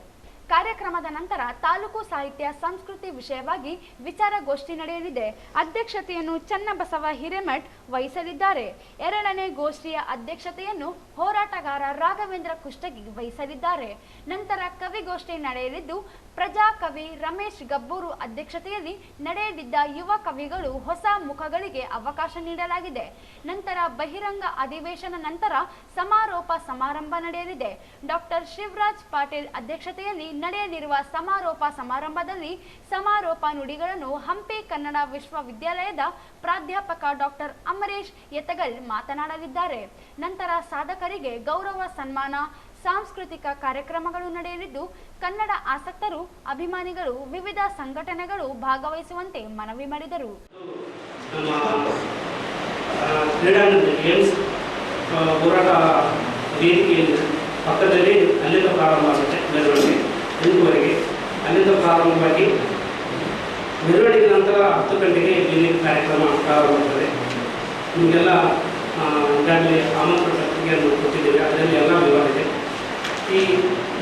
ಕಾರ್ಯಕ್ರಮದ ನಂತರ ತಾಲೂಕು ಸಾಹಿತ್ಯ ಸಂಸ್ಕೃತಿ ವಿಷಯವಾಗಿ ವಿಚಾರಗೋಷ್ಠಿ ನಡೆಯಲಿದೆ. ಅಧ್ಯಕ್ಷತೆಯನ್ನು ಚನ್ನಬಸವ ಹಿರೇಮಠ್ ವಹಿಸಲಿದ್ದಾರೆ. ಎರಡನೇ ಗೋಷ್ಠಿಯ ಅಧ್ಯಕ್ಷತೆಯನ್ನು ಹೋರಾಟಗಾರ ರಾಘವೇಂದ್ರ ಕುಷ್ಟಗಿ ವಹಿಸಲಿದ್ದಾರೆ. ನಂತರ ಕವಿಗೋಷ್ಠಿ ನಡೆಯಲಿದ್ದು ಪ್ರಜಾಕವಿ ರಮೇಶ್ ಗಬ್ಬೂರು ಅಧ್ಯಕ್ಷತೆಯಲ್ಲಿ ನಡೆಯಲಿದ್ದ ಯುವ ಕವಿಗಳು ಹೊಸ ಮುಖಗಳಿಗೆ ಅವಕಾಶ ನೀಡಲಾಗಿದೆ. ನಂತರ ಬಹಿರಂಗ ಅಧಿವೇಶನ ನಂತರ ಸಮಾರೋಪ ಸಮಾರಂಭ ನಡೆಯಲಿದೆ. ಡಾಕ್ಟರ್ ಶಿವರಾಜ್ ಪಾಟೀಲ್ ಅಧ್ಯಕ್ಷತೆಯಲ್ಲಿ ನಡೆಯಲಿರುವ ಸಮಾರೋಪ ಸಮಾರಂಭದಲ್ಲಿ ಸಮಾರೋಪ ನುಡಿಗಳನ್ನು ಹಂಪಿ ಕನ್ನಡ ವಿಶ್ವವಿದ್ಯಾಲಯದ ಪ್ರಾಧ್ಯಾಪಕ ಡಾಕ್ಟರ್ ಅಮರೇಶ್ ಯತಗಲ್ ಮಾತನಾಡಲಿದ್ದಾರೆ. ನಂತರ ಸಾಧಕರಿಗೆ ಗೌರವ ಸನ್ಮಾನ, ಸಾಂಸ್ಕೃತಿಕ ಕಾರ್ಯಕ್ರಮಗಳು ನಡೆಯಲಿದ್ದು ಕನ್ನಡ ಆಸಕ್ತರು, ಅಭಿಮಾನಿಗಳು, ವಿವಿಧ ಸಂಘಟನೆಗಳು ಭಾಗವಹಿಸುವಂತೆ ಮನವಿ ಮಾಡಿದರು. ಹೋರಾಟ ವೇದಿಕೆಯಲ್ಲಿ ಪಕ್ಕದಲ್ಲಿ ಅಲ್ಲಿಂದ ಪ್ರಾರಂಭ ಆಗುತ್ತೆ ಮೆರವಣಿಗೆ 8 ಅಲ್ಲಿಂದ ಪ್ರಾರಂಭವಾಗಿ ಮೆರವಣಿಗೆ ನಂತರ 10 ಗಂಟೆಗೆ ಇಲ್ಲಿ ಕಾರ್ಯಕ್ರಮ ಪ್ರಾರಂಭವಾಗುತ್ತದೆ. ನಿಮಗೆಲ್ಲ ಈಗಾಗಲೇ ಆಮಂತ್ರಣ ಪತ್ರಿಕೆಯನ್ನು ಕೊಟ್ಟಿದ್ದೇವೆ, ಅದರಲ್ಲಿ ಎಲ್ಲ ವಿವರ ಇದೆ. ಈ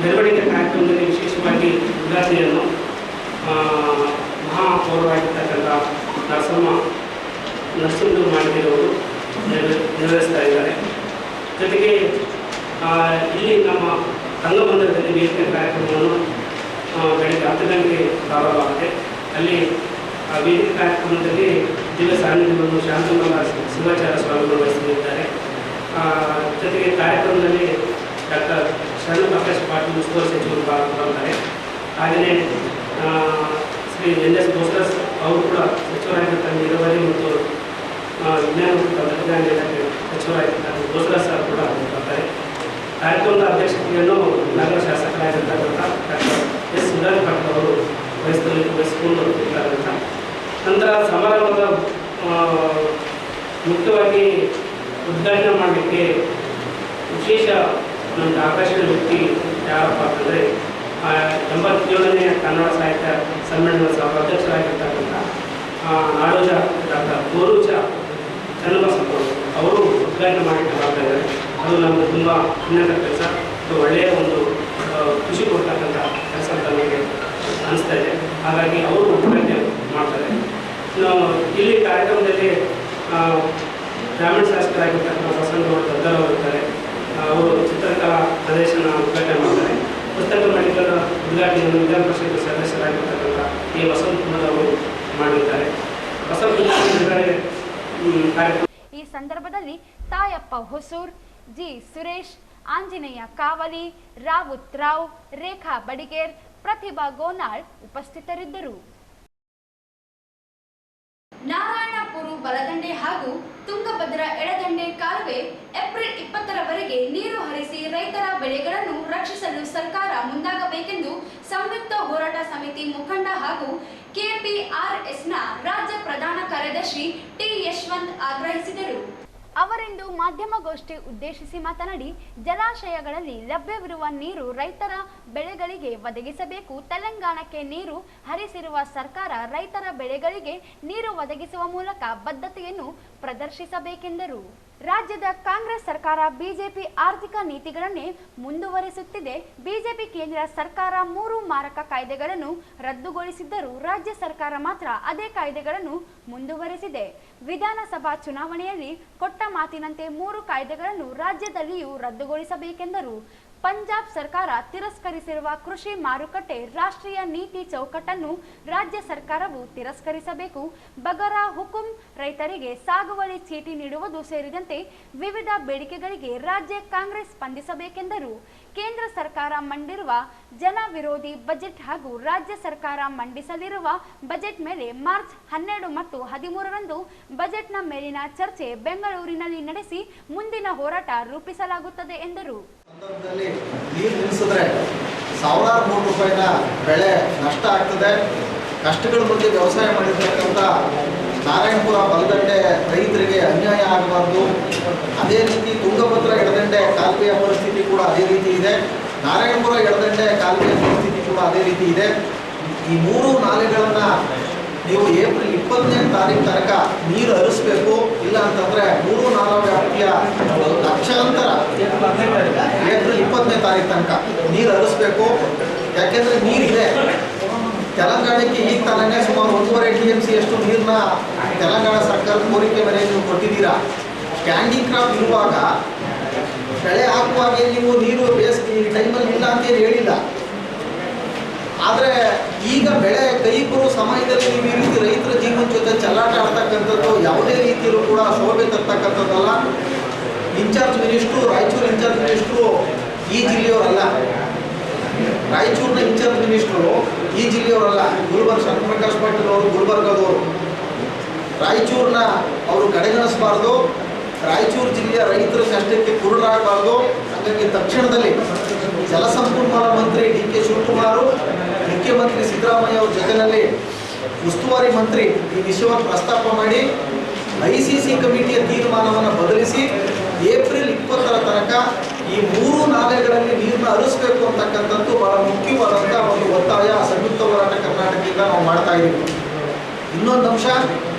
ಮೆರವಣಿಗೆ ಕಾರ್ಯಕ್ರಮದಲ್ಲಿ ವಿಶೇಷವಾಗಿ ಉದ್ಘಾಟನೆಯನ್ನು ಮಹಾಪೌರರಾಗಿರ್ತಕ್ಕಂಥ ನರಸಿಂಹ ಮಾಡಿದವರು ನಿರ್ವಹಿಸ್ತಾ ಇದ್ದಾರೆ. ಜೊತೆಗೆ ಇಲ್ಲಿ ನಮ್ಮ ರಂಗಮಂದಿರದಲ್ಲಿ ವೇದಿಕೆ ಕಾರ್ಯಕ್ರಮವನ್ನು ಬೆಳಗ್ಗೆ 10 ಗಂಟೆಗೆ ಪ್ರಾರಂಭ ಆಗುತ್ತೆ. ಅಲ್ಲಿ ವೇದಿಕೆ ಕಾರ್ಯಕ್ರಮದಲ್ಲಿ ದಿವ್ಯ ಸಾನ್ನಿಧ್ಯವನ್ನು ಶಾಂತಮಲ್ಲ ಶಿವಾಚಾರ್ಯ ಸ್ವಾಮಿಗಳು ವಹಿಸಲಿದ್ದಾರೆ. ಜೊತೆಗೆ ಕಾರ್ಯಕ್ರಮದಲ್ಲಿ ಡಾಕ್ಟರ್ ಶರಣ ಪ್ರಕಾಶ್ ಪಾಟೀಲ್ ಉಸ್ತುವಾರಿ ಸಚಿವರು ಬರ್ತಾರೆ. ಹಾಗೆಯೇ ಶ್ರೀ NS ಬೋಸರಾಜ್ ಅವರು ಕೂಡ ಸಚಿವರಾಗಿರ್ತಾರೆ. ನೀರಾವರಿ ಮತ್ತು ವಿಜ್ಞಾನ ಮತ್ತು ತಂತ್ರಜ್ಞಾನ ಇಲಾಖೆ ಸಚಿವರಾಗಿರ್ತಾರೆ. ಬೋಸರಾಜ್ ಸರ್ ಕೂಡ ಬರ್ತಾರೆ. ಕಾರ್ಯಕ್ರಮದ ಅಧ್ಯಕ್ಷತೆಯನ್ನು ನಗರ ಶಾಸಕರಾಗಿರ್ತಕ್ಕಂಥ ಡಾಕ್ಟರ್ ಎಸ್ ಸುಧಾಕರ್ ಪಾಟೀಲ್ ಅವರು ವಹಿಸಿಕೊಂಡು ಇರ್ತಾರಂತ. ನಂತರ ಸಮಾರಂಭದ ಮುಖ್ಯವಾಗಿ ಉದ್ಘಾಟನೆ ಮಾಡಲಿಕ್ಕೆ ವಿಶೇಷ ನಮಗೆ ಆಕರ್ಷಣೆ ವ್ಯಕ್ತಿ ಯಾರಪ್ಪ ಅಂತಂದರೆ 87ನೇ ಕನ್ನಡ ಸಾಹಿತ್ಯ ಸಮ್ಮೇಳನ ಸಭಾ ಅಧ್ಯಕ್ಷರಾಗಿರ್ತಕ್ಕಂಥ ನಾಡೋಜ ಡಾಕ್ಟರ್ ಗೋರುಚ ಚನ್ನಬಸಪ್ಪ ಅವರು ಉದ್ಘಾಟನೆ ಮಾಡಲಿಕ್ಕೆ ಬರ್ತಾ ಇದ್ದಾರೆ. ಅದು ನಮಗೆ ತುಂಬ ಪುಣ್ಯದ ಕೆಲಸ, ಒಳ್ಳೆಯ ಒಂದು ಖುಷಿ ಕೊಡ್ತಕ್ಕಂಥ ಕೆಲಸ ಅಂತ ನಮಗೆ ಅನಿಸ್ತಾ ಇದೆ. ಹಾಗಾಗಿ ಅವರು ಉದ್ಘಾಟನೆ ಮಾಡ್ತಾರೆ. ಇಲ್ಲಿ ಕಾರ್ಯಕ್ರಮದಲ್ಲಿ ಗ್ರಾಮೀಣ ಶಾಸಕರಾಗಿರ್ತಕ್ಕಂಥ ಬಸನಗೌಡ ದದ್ದಲ್ ಅವರು ಇರ್ತಾರೆ. ಅವರು ಚಿತ್ರಕಲಾ ಪ್ರದರ್ಶನ ಉದ್ಘಾಟನೆ ಮಾಡ್ತಾರೆ. ಪುಸ್ತಕ ಮಳಿಗೆಗಳ ಉದ್ಘಾಟನೆಯನ್ನು ವಿಧಾನ ಪರಿಷತ್ ಸದಸ್ಯರಾಗಿರ್ತಕ್ಕಂಥ ಎ ವಸಂತ್ ಕುಮಾರ್ ಅವರು ಮಾಡಿದ್ದಾರೆ. ಈ ಸಂದರ್ಭದಲ್ಲಿ ತಾಯಪ್ಪ ಹೊಸೂರ್, ಜಿ ಸುರೇಶ್, ಆಂಜನೇಯ ಕಾವಲಿ, ರಾವುತ್ ರಾವ್, ರೇಖಾ ಬಡಿಗೇರ್, ಪ್ರತಿಭಾ ಗೋನಾಳ್ ಉಪಸ್ಥಿತರಿದ್ದರು. ನಾರಾಯಣಪುರ ಬಲದಂಡೆ ಹಾಗೂ ತುಂಗಭದ್ರಾ ಎಡದಂಡೆ ಕಾಲುವೆ ಏಪ್ರಿಲ್ 20ರವರೆಗೆ ನೀರು ಹರಿಸಿ ರೈತರ ಬೆಳೆಗಳನ್ನು ರಕ್ಷಿಸಲು ಸರ್ಕಾರ ಮುಂದಾಗಬೇಕೆಂದು ಸಂಯುಕ್ತ ಹೋರಾಟ ಸಮಿತಿ ಮುಖಂಡ ಹಾಗೂ ಕೆಪಿಆರ್ಎಸ್ನ ರಾಜ್ಯ ಪ್ರಧಾನ ಕಾರ್ಯದರ್ಶಿ ಟಿ ಯಶವಂತ್ ಆಗ್ರಹಿಸಿದರು. ಅವರಿಂದು ಮಾಧ್ಯಮಗೋಷ್ಠಿ ಉದ್ದೇಶಿಸಿ ಮಾತನಾಡಿ, ಜಲಾಶಯಗಳಲ್ಲಿ ಲಭ್ಯವಿರುವ ನೀರು ರೈತರ ಬೆಳೆಗಳಿಗೆ ಒದಗಿಸಬೇಕು. ತೆಲಂಗಾಣಕ್ಕೆ ನೀರು ಹರಿಸಿರುವ ಸರ್ಕಾರ ರೈತರ ಬೆಳೆಗಳಿಗೆ ನೀರು ಒದಗಿಸುವ ಮೂಲಕ ಬದ್ಧತೆಯನ್ನು ಪ್ರದರ್ಶಿಸಬೇಕೆಂದರು. ರಾಜ್ಯದ ಕಾಂಗ್ರೆಸ್ ಸರ್ಕಾರ ಬಿಜೆಪಿ ಆರ್ಥಿಕ ನೀತಿಗಳನ್ನೇ ಮುಂದುವರಿಸುತ್ತಿದೆ. ಬಿಜೆಪಿ ಕೇಂದ್ರ ಸರ್ಕಾರ 3 ಮಾರಕ ಕಾಯ್ದೆಗಳನ್ನು ರದ್ದುಗೊಳಿಸಿದ್ದರೂ ರಾಜ್ಯ ಸರ್ಕಾರ ಮಾತ್ರ ಅದೇ ಕಾಯ್ದೆಗಳನ್ನು ಮುಂದುವರೆಸಿದೆ. ವಿಧಾನಸಭಾ ಚುನಾವಣೆಯಲ್ಲಿ ಕೊಟ್ಟ ಮಾತಿನಂತೆ 3 ಕಾಯ್ದೆಗಳನ್ನು ರಾಜ್ಯದಲ್ಲಿಯೂ ರದ್ದುಗೊಳಿಸಬೇಕೆಂದರು. ಪಂಜಾಬ್ ಸರ್ಕಾರ ತಿರಸ್ಕರಿಸಿರುವ ಕೃಷಿ ಮಾರುಕಟ್ಟೆ ರಾಷ್ಟ್ರೀಯ ನೀತಿ ಚೌಕಟ್ಟನ್ನು ರಾಜ್ಯ ಸರ್ಕಾರವು ತಿರಸ್ಕರಿಸಬೇಕು. ಬಗರಾ ಹುಕುಂ, ರೈತರಿಗೆ ಸಾಗುವಳಿ ಚೀಟಿ ನೀಡುವುದು ಸೇರಿದಂತೆ ವಿವಿಧ ಬೇಡಿಕೆಗಳಿಗೆ ರಾಜ್ಯ ಕಾಂಗ್ರೆಸ್ ಸ್ಪಂದಿಸಬೇಕೆಂದರು. ಕೇಂದ್ರ ಸರ್ಕಾರ ಮಂಡಿರುವ ಜನ ವಿರೋಧಿ ಬಜೆಟ್ ಹಾಗೂ ರಾಜ್ಯ ಸರ್ಕಾರ ಮಂಡಿಸಲಿರುವ ಬಜೆಟ್ ಮೇಲೆ ಮಾರ್ಚ್ 12 ಮತ್ತು 13ರಂದು ಬಜೆಟ್ನ ಮೇಲಿನ ಚರ್ಚೆ ಬೆಂಗಳೂರಿನಲ್ಲಿ ನಡೆಸಿ ಮುಂದಿನ ಹೋರಾಟ ರೂಪಿಸಲಾಗುತ್ತದೆ ಎಂದರು. ಸಂದರ್ಭದಲ್ಲಿ ನೀರು ನಿಲ್ಲಿಸಿದ್ರೆ ಸಾವಿರಾರು ಕೋಟಿ ರೂಪಾಯಿನ ಬೆಳೆ ನಷ್ಟ ಆಗ್ತದೆ. ಕಷ್ಟಗಳ ಮಧ್ಯೆ ವ್ಯವಸಾಯ ಮಾಡಿರ್ತಕ್ಕಂಥ ನಾರಾಯಣಪುರ ಬಲದಂಡೆ ರೈತರಿಗೆ ಅನ್ಯಾಯ ಆಗಬಾರ್ದು. ಅದೇ ರೀತಿ ತುಂಗಭದ್ರಾ ಎಡದಂಡೆ ಕಾಲುವೆಯ ಪರಿಸ್ಥಿತಿ ಕೂಡ ಅದೇ ರೀತಿ ಇದೆ. ನಾರಾಯಣಪುರ ಎಡದಂಡೆ ಕಾಲುವೆಯ ಪರಿಸ್ಥಿತಿ ಕೂಡ ಅದೇ ರೀತಿ ಇದೆ. ಈ ಮೂರು ನಾಲೆಗಳನ್ನು ನೀವು ಏಪ್ರಿಲ್ 20ನೇ ತಾರೀಕು ತನಕ ನೀರು ಹರಿಸಬೇಕು. ಇಲ್ಲ ಅಂತಂದರೆ ಮೂರು ನಾಲಾ ವ್ಯಾಪ್ತಿಯ ಲಕ್ಷಾಂತರ ಏಪ್ರಿಲ್ 20ನೇ ತಾರೀಕು ತನಕ ನೀರು ಹರಿಸಬೇಕು. ಯಾಕೆಂದರೆ ನೀರಿದೆ. ತೆಲಂಗಾಣಕ್ಕೆ ಈಗ ತಾನೇ ಸುಮಾರು 1.5 TMC ಅಷ್ಟು ನೀರನ್ನ ತೆಲಂಗಾಣ ಸರ್ಕಾರದ ಕೋರಿಕೆ ಮೇರೆಗೆ ನೀವು ಕೊಟ್ಟಿದ್ದೀರಾ. ಸ್ಟ್ಯಾಂಡಿಂಗ್ ಕ್ರಾಪ್ ಇರುವಾಗ ಬೆಳೆ ಹಾಕುವಾಗೆ ನೀವು ನೀರು ಬೇಸಿಗೆ ಈ ಟೈಮಲ್ಲಿ ಇಲ್ಲ ಅಂತೇನು ಹೇಳಿಲ್ಲ. ಆದರೆ ಈಗ ಬೆಳೆ ಕೈ ಬರೋ ಸಮಯದಲ್ಲಿ ನೀವು ಈ ರೀತಿ ರೈತರ ಜೀವನ ಜೊತೆ ಚೆಲ್ಲಾಟ ಆಡ್ತಕ್ಕಂಥದ್ದು ಯಾವುದೇ ರೀತಿಯಲ್ಲೂ ಕೂಡ ಶೋಭೆ ತರ್ತಕ್ಕಂಥದ್ದಲ್ಲ. Incharge minister, Raichur incharge minister ಈ ಜಿಲ್ಲೆಯವರಲ್ಲ. ರಾಯಚೂರಿನ ಇನ್ಚಾರ್ಜ್ ಮಿನಿಸ್ಟ್ರು ಈ ಜಿಲ್ಲೆಯವರಲ್ಲ. ಗುಲ್ಬರ್ಗ ಶಂಕರಪ್ರಕಾಶ್ ಪಾಟೀಲ್ ಅವರು ಗುಲ್ಬರ್ಗದವರು. ರಾಯಚೂರನ್ನ ಅವರು ಕಡೆಗಣಿಸಬಾರ್ದು. ರಾಯಚೂರು ಜಿಲ್ಲೆಯ ರೈತರ ಕಷ್ಟಕ್ಕೆ ಕುರುಡರಾಗಬಾರ್ದು. ಹಾಗಾಗಿ ತಕ್ಷಣದಲ್ಲಿ ಜಲಸಂಪನ್ಮೂಲ ಮಂತ್ರಿ DK ಶಿವಕುಮಾರ್, ಮುಖ್ಯಮಂತ್ರಿ ಸಿದ್ದರಾಮಯ್ಯ ಅವ್ರ ಜೊತೆಯಲ್ಲಿ ಉಸ್ತುವಾರಿ ಮಂತ್ರಿ ಈ ವಿಷಯವನ್ನು ಪ್ರಸ್ತಾಪ ಮಾಡಿ ICC ಕಮಿಟಿಯ ತೀರ್ಮಾನವನ್ನು ಬದಲಿಸಿ ಏಪ್ರಿಲ್ 20ರ ತನಕ ಈ ಮೂರು ನಾಲೆಗಳಲ್ಲಿ ನೀರನ್ನ ಹರಿಸಬೇಕು ಅಂತಕ್ಕಂಥದ್ದು ಬಹಳ ಮುಖ್ಯವಾದಂಥ ಒಂದು ಒತ್ತಾಯ ಸಂಯುಕ್ತ ಹೋರಾಟ ಕರ್ನಾಟಕದಿಂದ ನಾವು ಮಾಡ್ತಾ ಇದ್ದೀವಿ. ಇನ್ನೊಂದು ಅಂಶ,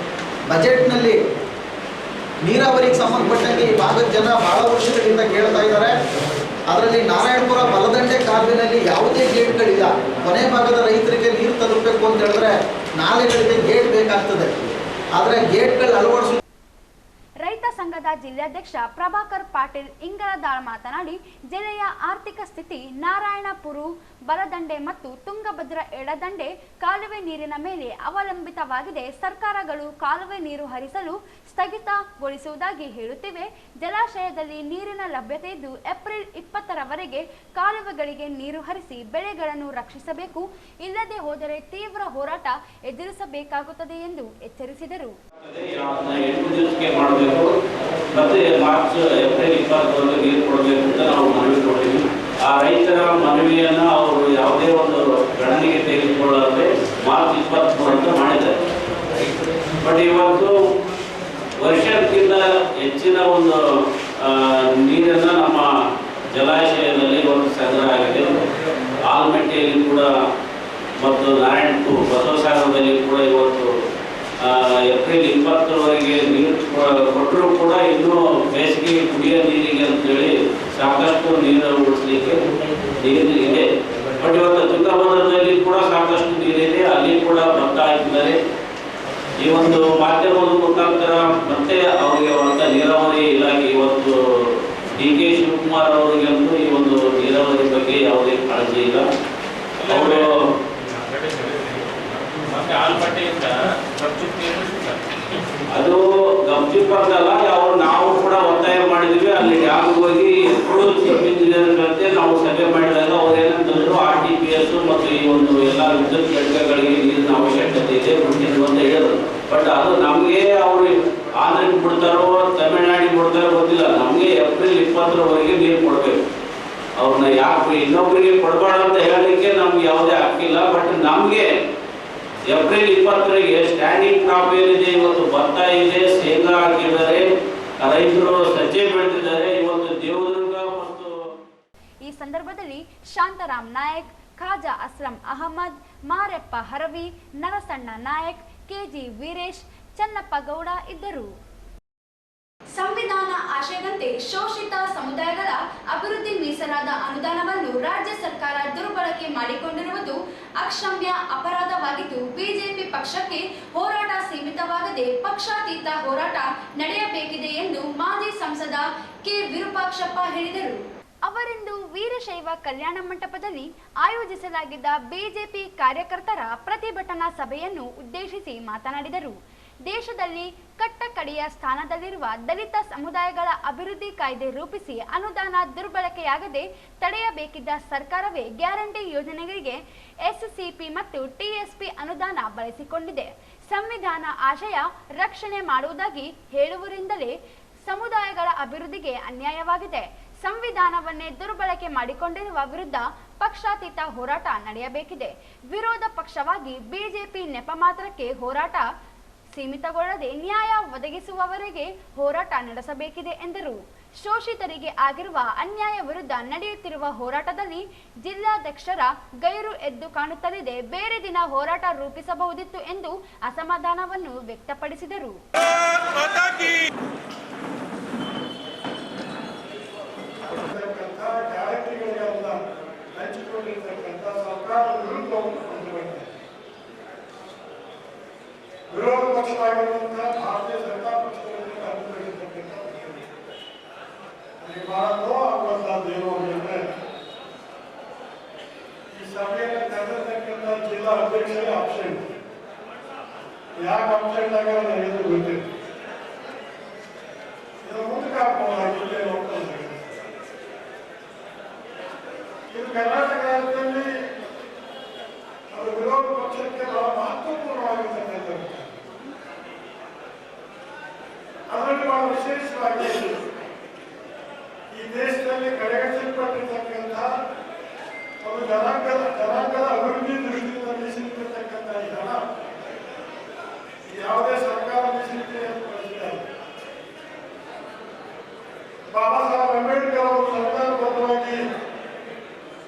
ಬಜೆಟ್ನಲ್ಲಿ ನೀರಾವರಿಗೆ ಸಂಬಂಧಪಟ್ಟಂಗೆ ಈ ಭಾಗದ ಜನ ಬಹಳ ವರ್ಷಗಳಿಂದ ಕೇಳ್ತಾ ಇದ್ದಾರೆ. ಅದರಲ್ಲಿ ನಾರಾಯಣಪುರ ಬಲದಂಡೆ ಕಾಲುವೆನಲ್ಲಿ ಯಾವುದೇ ಗೇಟ್ಗಳಿಲ್ಲ. ಕೊನೆ ಭಾಗದ ರೈತರಿಗೆ ನೀರು ತಲುಪಬೇಕು ಅಂತ ಹೇಳಿದ್ರೆ ನಾಲೆಗಳಿಗೆ ಗೇಟ್ ಬೇಕಾಗ್ತದೆ. ಆದರೆ ಗೇಟ್ಗಳು ಅಳವಡಿಸ ರೈತ ಸಂಘದ ಜಿಲ್ಲಾಧ್ಯಕ್ಷ ಪ್ರಭಾಕರ್ ಪಾಟೀಲ್ ಇಂಗಲದಾಳ್ ಮಾತನಾಡಿ, ಜಿಲ್ಲೆಯ ಆರ್ಥಿಕ ಸ್ಥಿತಿ ನಾರಾಯಣಪುರ ಬಲದಂಡೆ ಮತ್ತು ತುಂಗಭದ್ರಾ ಎಡದಂಡೆ ಕಾಲುವೆ ನೀರಿನ ಮೇಲೆ ಅವಲಂಬಿತವಾಗಿದೆ. ಸರ್ಕಾರಗಳು ಕಾಲುವೆ ನೀರು ಹರಿಸಲು ಸ್ಥಗಿತಗೊಳಿಸುವುದಾಗಿ ಹೇಳುತ್ತಿವೆ. ಜಲಾಶಯದಲ್ಲಿ ನೀರಿನ ಲಭ್ಯತೆ ಇದ್ದು ಏಪ್ರಿಲ್ 20ರವರೆಗೆ ಕಾಲುವೆಗಳಿಗೆ ನೀರು ಹರಿಸಿ ಬೆಳೆಗಳನ್ನು ರಕ್ಷಿಸಬೇಕು. ಇಲ್ಲದೆ ಹೋದರೆ ತೀವ್ರ ಹೋರಾಟ ಎದುರಿಸಬೇಕಾಗುತ್ತದೆ ಎಂದು ಎಚ್ಚರಿಸಿದರು. ಮತ್ತೆ ಮಾರ್ಚ್ ಏಪ್ರಿಲ್ 20 ನೀರು ಕೊಡಬೇಕು ಅಂತ ನಾವು ಮನವಿ ಕೊಡ್ತೀವಿ. ಆ ರೈತರ ಮನವಿಯನ್ನು ಅವರು ಯಾವುದೇ ಒಂದು ಗಣನೆಗೆ ತೆಗೆದುಕೊಳ್ಳದೆ ಮಾರ್ಚ್ 23 ಅಂತ ಮಾಡಿದ್ದಾರೆ. ಬಟ್ ಇವತ್ತು ವರ್ಷಕ್ಕಿಂತ ಹೆಚ್ಚಿನ ಒಂದು ನೀರನ್ನು ನಮ್ಮ ಜಲಾಶಯದಲ್ಲಿ ಇವತ್ತು ಸಂಗ್ರಹ ಆಗಿದೆ. ಆಲ್ಮೆಟ್ಟಿಯಲ್ಲಿ ಕೂಡ ಮತ್ತು ನಾರಾಯಣಪುರ ಬಸವಸಾಗರದಲ್ಲಿ ಕೂಡ ಇವತ್ತು ಏಪ್ರಿಲ್ 20ರವರೆಗೆ ನೀರು ಕೊಟ್ಟರೂ ಕೂಡ ಇನ್ನೂ ಬೇಸಿಗೆ ಕುಡಿಯೋ ನೀರಿಗೆ ಅಂತೇಳಿ ಸಾಕಷ್ಟು ನೀರು ಉಳಿಸ್ಲಿಕ್ಕೆ ನೀರು ಇದೆ. ಬಟ್ ಇವತ್ತು ತುಂಗಭದ್ರದಲ್ಲಿ ಕೂಡ ಸಾಕಷ್ಟು ನೀರಿದೆ, ಅಲ್ಲಿ ಕೂಡ ಭತ್ತ ಹಾಕಿದ್ದಾರೆ. ಈ ಒಂದು ಮಾಧ್ಯಮದ ಮುಖಾಂತರ ಮತ್ತೆ ಅವರಿಗೆ ಒಂದು ನೀರಾವರಿ ಇಲಾಖೆ ಇವತ್ತು DK ಶಿವಕುಮಾರ್ ಅವರಿಗಂತೂ ಈ ಒಂದು ನೀರಾವರಿ ಬಗ್ಗೆ ಯಾವುದೇ ಕಾಳಜಿ ಇಲ್ಲ. ಅವರು ಅದು ಗಪ್ಚಿಪ್ಪಲ್ಲ. ಅವರು ನಾವು ಕೂಡ ಒತ್ತಾಯ ಮಾಡಿದ್ವಿ. ಅಲ್ಲಿ ಡ್ಯಾಮ್ ಹೋಗಿ ಎప్పుడు ಇಂಜಿನಿಯರ್ಗಳಂತೆ ನಾವು ಸಭೆ ಮಾಡಿದಾಗ ಅವ್ರು ಏನಂತಂದ್ರು, RTPS ಮತ್ತು ಈ ಒಂದು ಎಲ್ಲ ವಿದ್ಯುತ್ ಘಟಕಗಳಿಗೆ ನೀರಿನ ಅವಶ್ಯಕತೆ ಇದೆ ಮುಂದಿನ ಅಂತ ಹೇಳಿದ್ರು. ಬಟ್ ಅದು ನಮಗೆ ಅವರು ಆಂಧ್ರಕ್ಕೆ ಬಿಡ್ತಾರೋ ತಮಿಳ್ನಾಡಿಗೆ ಬಿಡ್ತಾರೋ ಗೊತ್ತಿಲ್ಲ. ನಮಗೆ ಏಪ್ರಿಲ್ 20ರವರೆಗೆ ನೀರು ಕೊಡಬೇಕು. ಅವ್ರನ್ನ ಯಾಕೆ ಇನ್ನೊಬ್ಬರಿಗೆ ಕೊಡಬಾರ್ದು ಅಂತ ಹೇಳಲಿಕ್ಕೆ ನಮ್ಗೆ ಯಾವುದೇ ಹಕ್ಕಿಲ್ಲ. ಬಟ್ ನಮಗೆ ಏಪ್ರಿಲ್ 20ರವರೆಗೆ ಸ್ಟ್ಯಾಂಡಿಂಗ್ ಕ್ರಾಪ್ ಏನಿದೆ, ಇವತ್ತು ಭತ್ತ ಇದೆ, ಶೇಂಗಾ ಹಾಕಿದ್ದಾರೆ, ರೈತರು ಸಜ್ಜೆ ಬೆಳೆದಿದ್ದಾರೆ. ಇವತ್ತು ದೇವದುರ್ಗ ಮತ್ತು ಈ ಸಂದರ್ಭದಲ್ಲಿ ಶಾಂತಾರಾಮ್ ನಾಯಕ್, ಖಾಜಾ ಅಸ್ಲಂ ಅಹಮದ್, ಮಾರೆಪ್ಪ ಹರವಿ, ನರಸಣ್ಣ ನಾಯಕ್, KG ವೀರೇಶ್, ಚನ್ನಪ್ಪ ಗೌಡ ಇದ್ದರು. ಸಂವಿಧಾನ ಆಶಯದಂತೆ ಶೋಷಿತ ಸಮುದಾಯಗಳ ಅಭಿವೃದ್ಧಿ ಮೀಸಲಾದ ಅನುದಾನವನ್ನು ರಾಜ್ಯ ಸರ್ಕಾರ ದುರ್ಬಳಕೆ ಮಾಡಿಕೊಂಡಿರುವುದು ಅಕ್ಷಮ್ಯ ಅಪರಾಧವಾಗಿದ್ದು, ಬಿಜೆಪಿ ಪಕ್ಷಕ್ಕೆ ಹೋರಾಟ ಸೀಮಿತವಾಗದೆ ಪಕ್ಷಾತೀತ ಹೋರಾಟ ನಡೆಯಬೇಕಿದೆ ಎಂದು ಮಾಜಿ ಸಂಸದ ಕೆ ವಿರೂಪಾಕ್ಷಪ್ಪ ಹೇಳಿದರು. ಅವರಿಂದು ವೀರಶೈವ ಕಲ್ಯಾಣ ಮಂಟಪದಲ್ಲಿ ಆಯೋಜಿಸಲಾಗಿದ್ದ ಬಿಜೆಪಿ ಕಾರ್ಯಕರ್ತರ ಪ್ರತಿಭಟನಾ ಸಭೆಯನ್ನು ಉದ್ದೇಶಿಸಿ ಮಾತನಾಡಿದರು. ದೇಶದಲ್ಲಿ ಕಟ್ಟಕಡೆಯ ಸ್ಥಾನದಲ್ಲಿರುವ ದಲಿತ ಸಮುದಾಯಗಳ ಅಭಿವೃದ್ಧಿ ಕಾಯ್ದೆ ರೂಪಿಸಿ ಅನುದಾನ ದುರ್ಬಳಕೆಯಾಗದೆ ತಡೆಯಬೇಕಿದ್ದ ಸರ್ಕಾರವೇ ಗ್ಯಾರಂಟಿ ಯೋಜನೆಗಳಿಗೆ ಎಸ್ಸಿಪಿ ಮತ್ತು ಟಿಎಸ್ಪಿ ಅನುದಾನ ಬಳಸಿಕೊಂಡಿದೆ. ಸಂವಿಧಾನ ಆಶಯ ರಕ್ಷಣೆ ಮಾಡುವುದಾಗಿ ಹೇಳುವುದರಿಂದಲೇ ಸಮುದಾಯಗಳ ಅಭಿವೃದ್ಧಿಗೆ ಅನ್ಯಾಯವಾಗಿದೆ. ಸಂವಿಧಾನವನ್ನೇ ದುರ್ಬಳಕೆ ಮಾಡಿಕೊಂಡಿರುವ ವಿರುದ್ಧ ಪಕ್ಷಾತೀತ ಹೋರಾಟ ನಡೆಯಬೇಕಿದೆ. ವಿರೋಧ ಪಕ್ಷವಾಗಿ ಬಿಜೆಪಿ ನೆಪ ಮಾತ್ರಕ್ಕೆ ಹೋರಾಟ ಸೀಮಿತಗೊಳ್ಳದೆ ನ್ಯಾಯ ಒದಗಿಸುವವರೆಗೆ ಹೋರಾಟ ನಡೆಸಬೇಕಿದೆ ಎಂದರು. ಶೋಷಿತರಿಗೆ ಆಗಿರುವ ಅನ್ಯಾಯ ವಿರುದ್ಧ ನಡೆಯುತ್ತಿರುವ ಹೋರಾಟದಲ್ಲಿ ಜಿಲ್ಲಾಧ್ಯಕ್ಷರ ಗೈರು ಎದ್ದು ಕಾಣುತ್ತಲಿದೆ. ಬೇರೆ ದಿನ ಹೋರಾಟ ರೂಪಿಸಬಹುದಿತ್ತು ಎಂದು ಅಸಮಾಧಾನವನ್ನು ವ್ಯಕ್ತಪಡಿಸಿದರು. ವಿರೋಧ ಪಕ್ಷವಾಗಿರುವಂತಹ ಭಾರತೀಯ ಜನತಾ ಪಕ್ಷದಿಂದ ಅಭಿವೃದ್ಧಿರ್ತಕ್ಕಂಥ ಭಾರತೋ ಆಗುವಂತಹದ್ದೇನು ಅಂದರೆ ಈ ಸಭೆಯನ್ನು ಕರೆದಿರ್ತಕ್ಕಂಥ ಜಿಲ್ಲಾ ಅಧ್ಯಕ್ಷರೇ ಆಬ್ಸೆಂಟ್. ಯಾಕೆ ಆಬ್ಸೆಂಟ್ ಆಗ್ಯಾರ ನನಗೆ ಗೊತ್ತಿಲ್ಲ. ಇದು ಮುಂದಕ್ಕೆ ಹಾಕಬಹುದಾಗಿಲ್ಲ ನೋಡ್ತಾ ಇದು ಕರ್ನಾಟಕ ರಾಜ್ಯದಲ್ಲಿ ಅದು ವಿರೋಧ ಪಕ್ಷಕ್ಕೆ ಬಹಳ ಮಹತ್ವಪೂರ್ಣವಾಗಿರ್ತಕ್ಕಂಥದ್ದು. ಅದರಲ್ಲಿ ಬಹಳ ವಿಶೇಷವಾಗಿ ಈ ದೇಶದಲ್ಲಿ ಕಡೆಗಣಿಸಲ್ಪಟ್ಟಿರ್ತಕ್ಕಂಥ ಒಂದು ಜನಾಂಗದ ಅಭಿವೃದ್ಧಿ ದೃಷ್ಟಿಯಿಂದ ಮೀಸಲಿಟ್ಟಿರ್ತಕ್ಕಂಥ ಈ ಹಣ ಯಾವುದೇ ಸರ್ಕಾರ ಮೀಸಲಿಟ್ಟಿಯನ್ನು ಬಳಸಿದ್ದಾರೆ. ಬಾಬಾ ಸಾಹೇಬ್ ಅಂಬೇಡ್ಕರ್ ಅವರು ಸರ್ಕಾರಬದ್ಧವಾಗಿ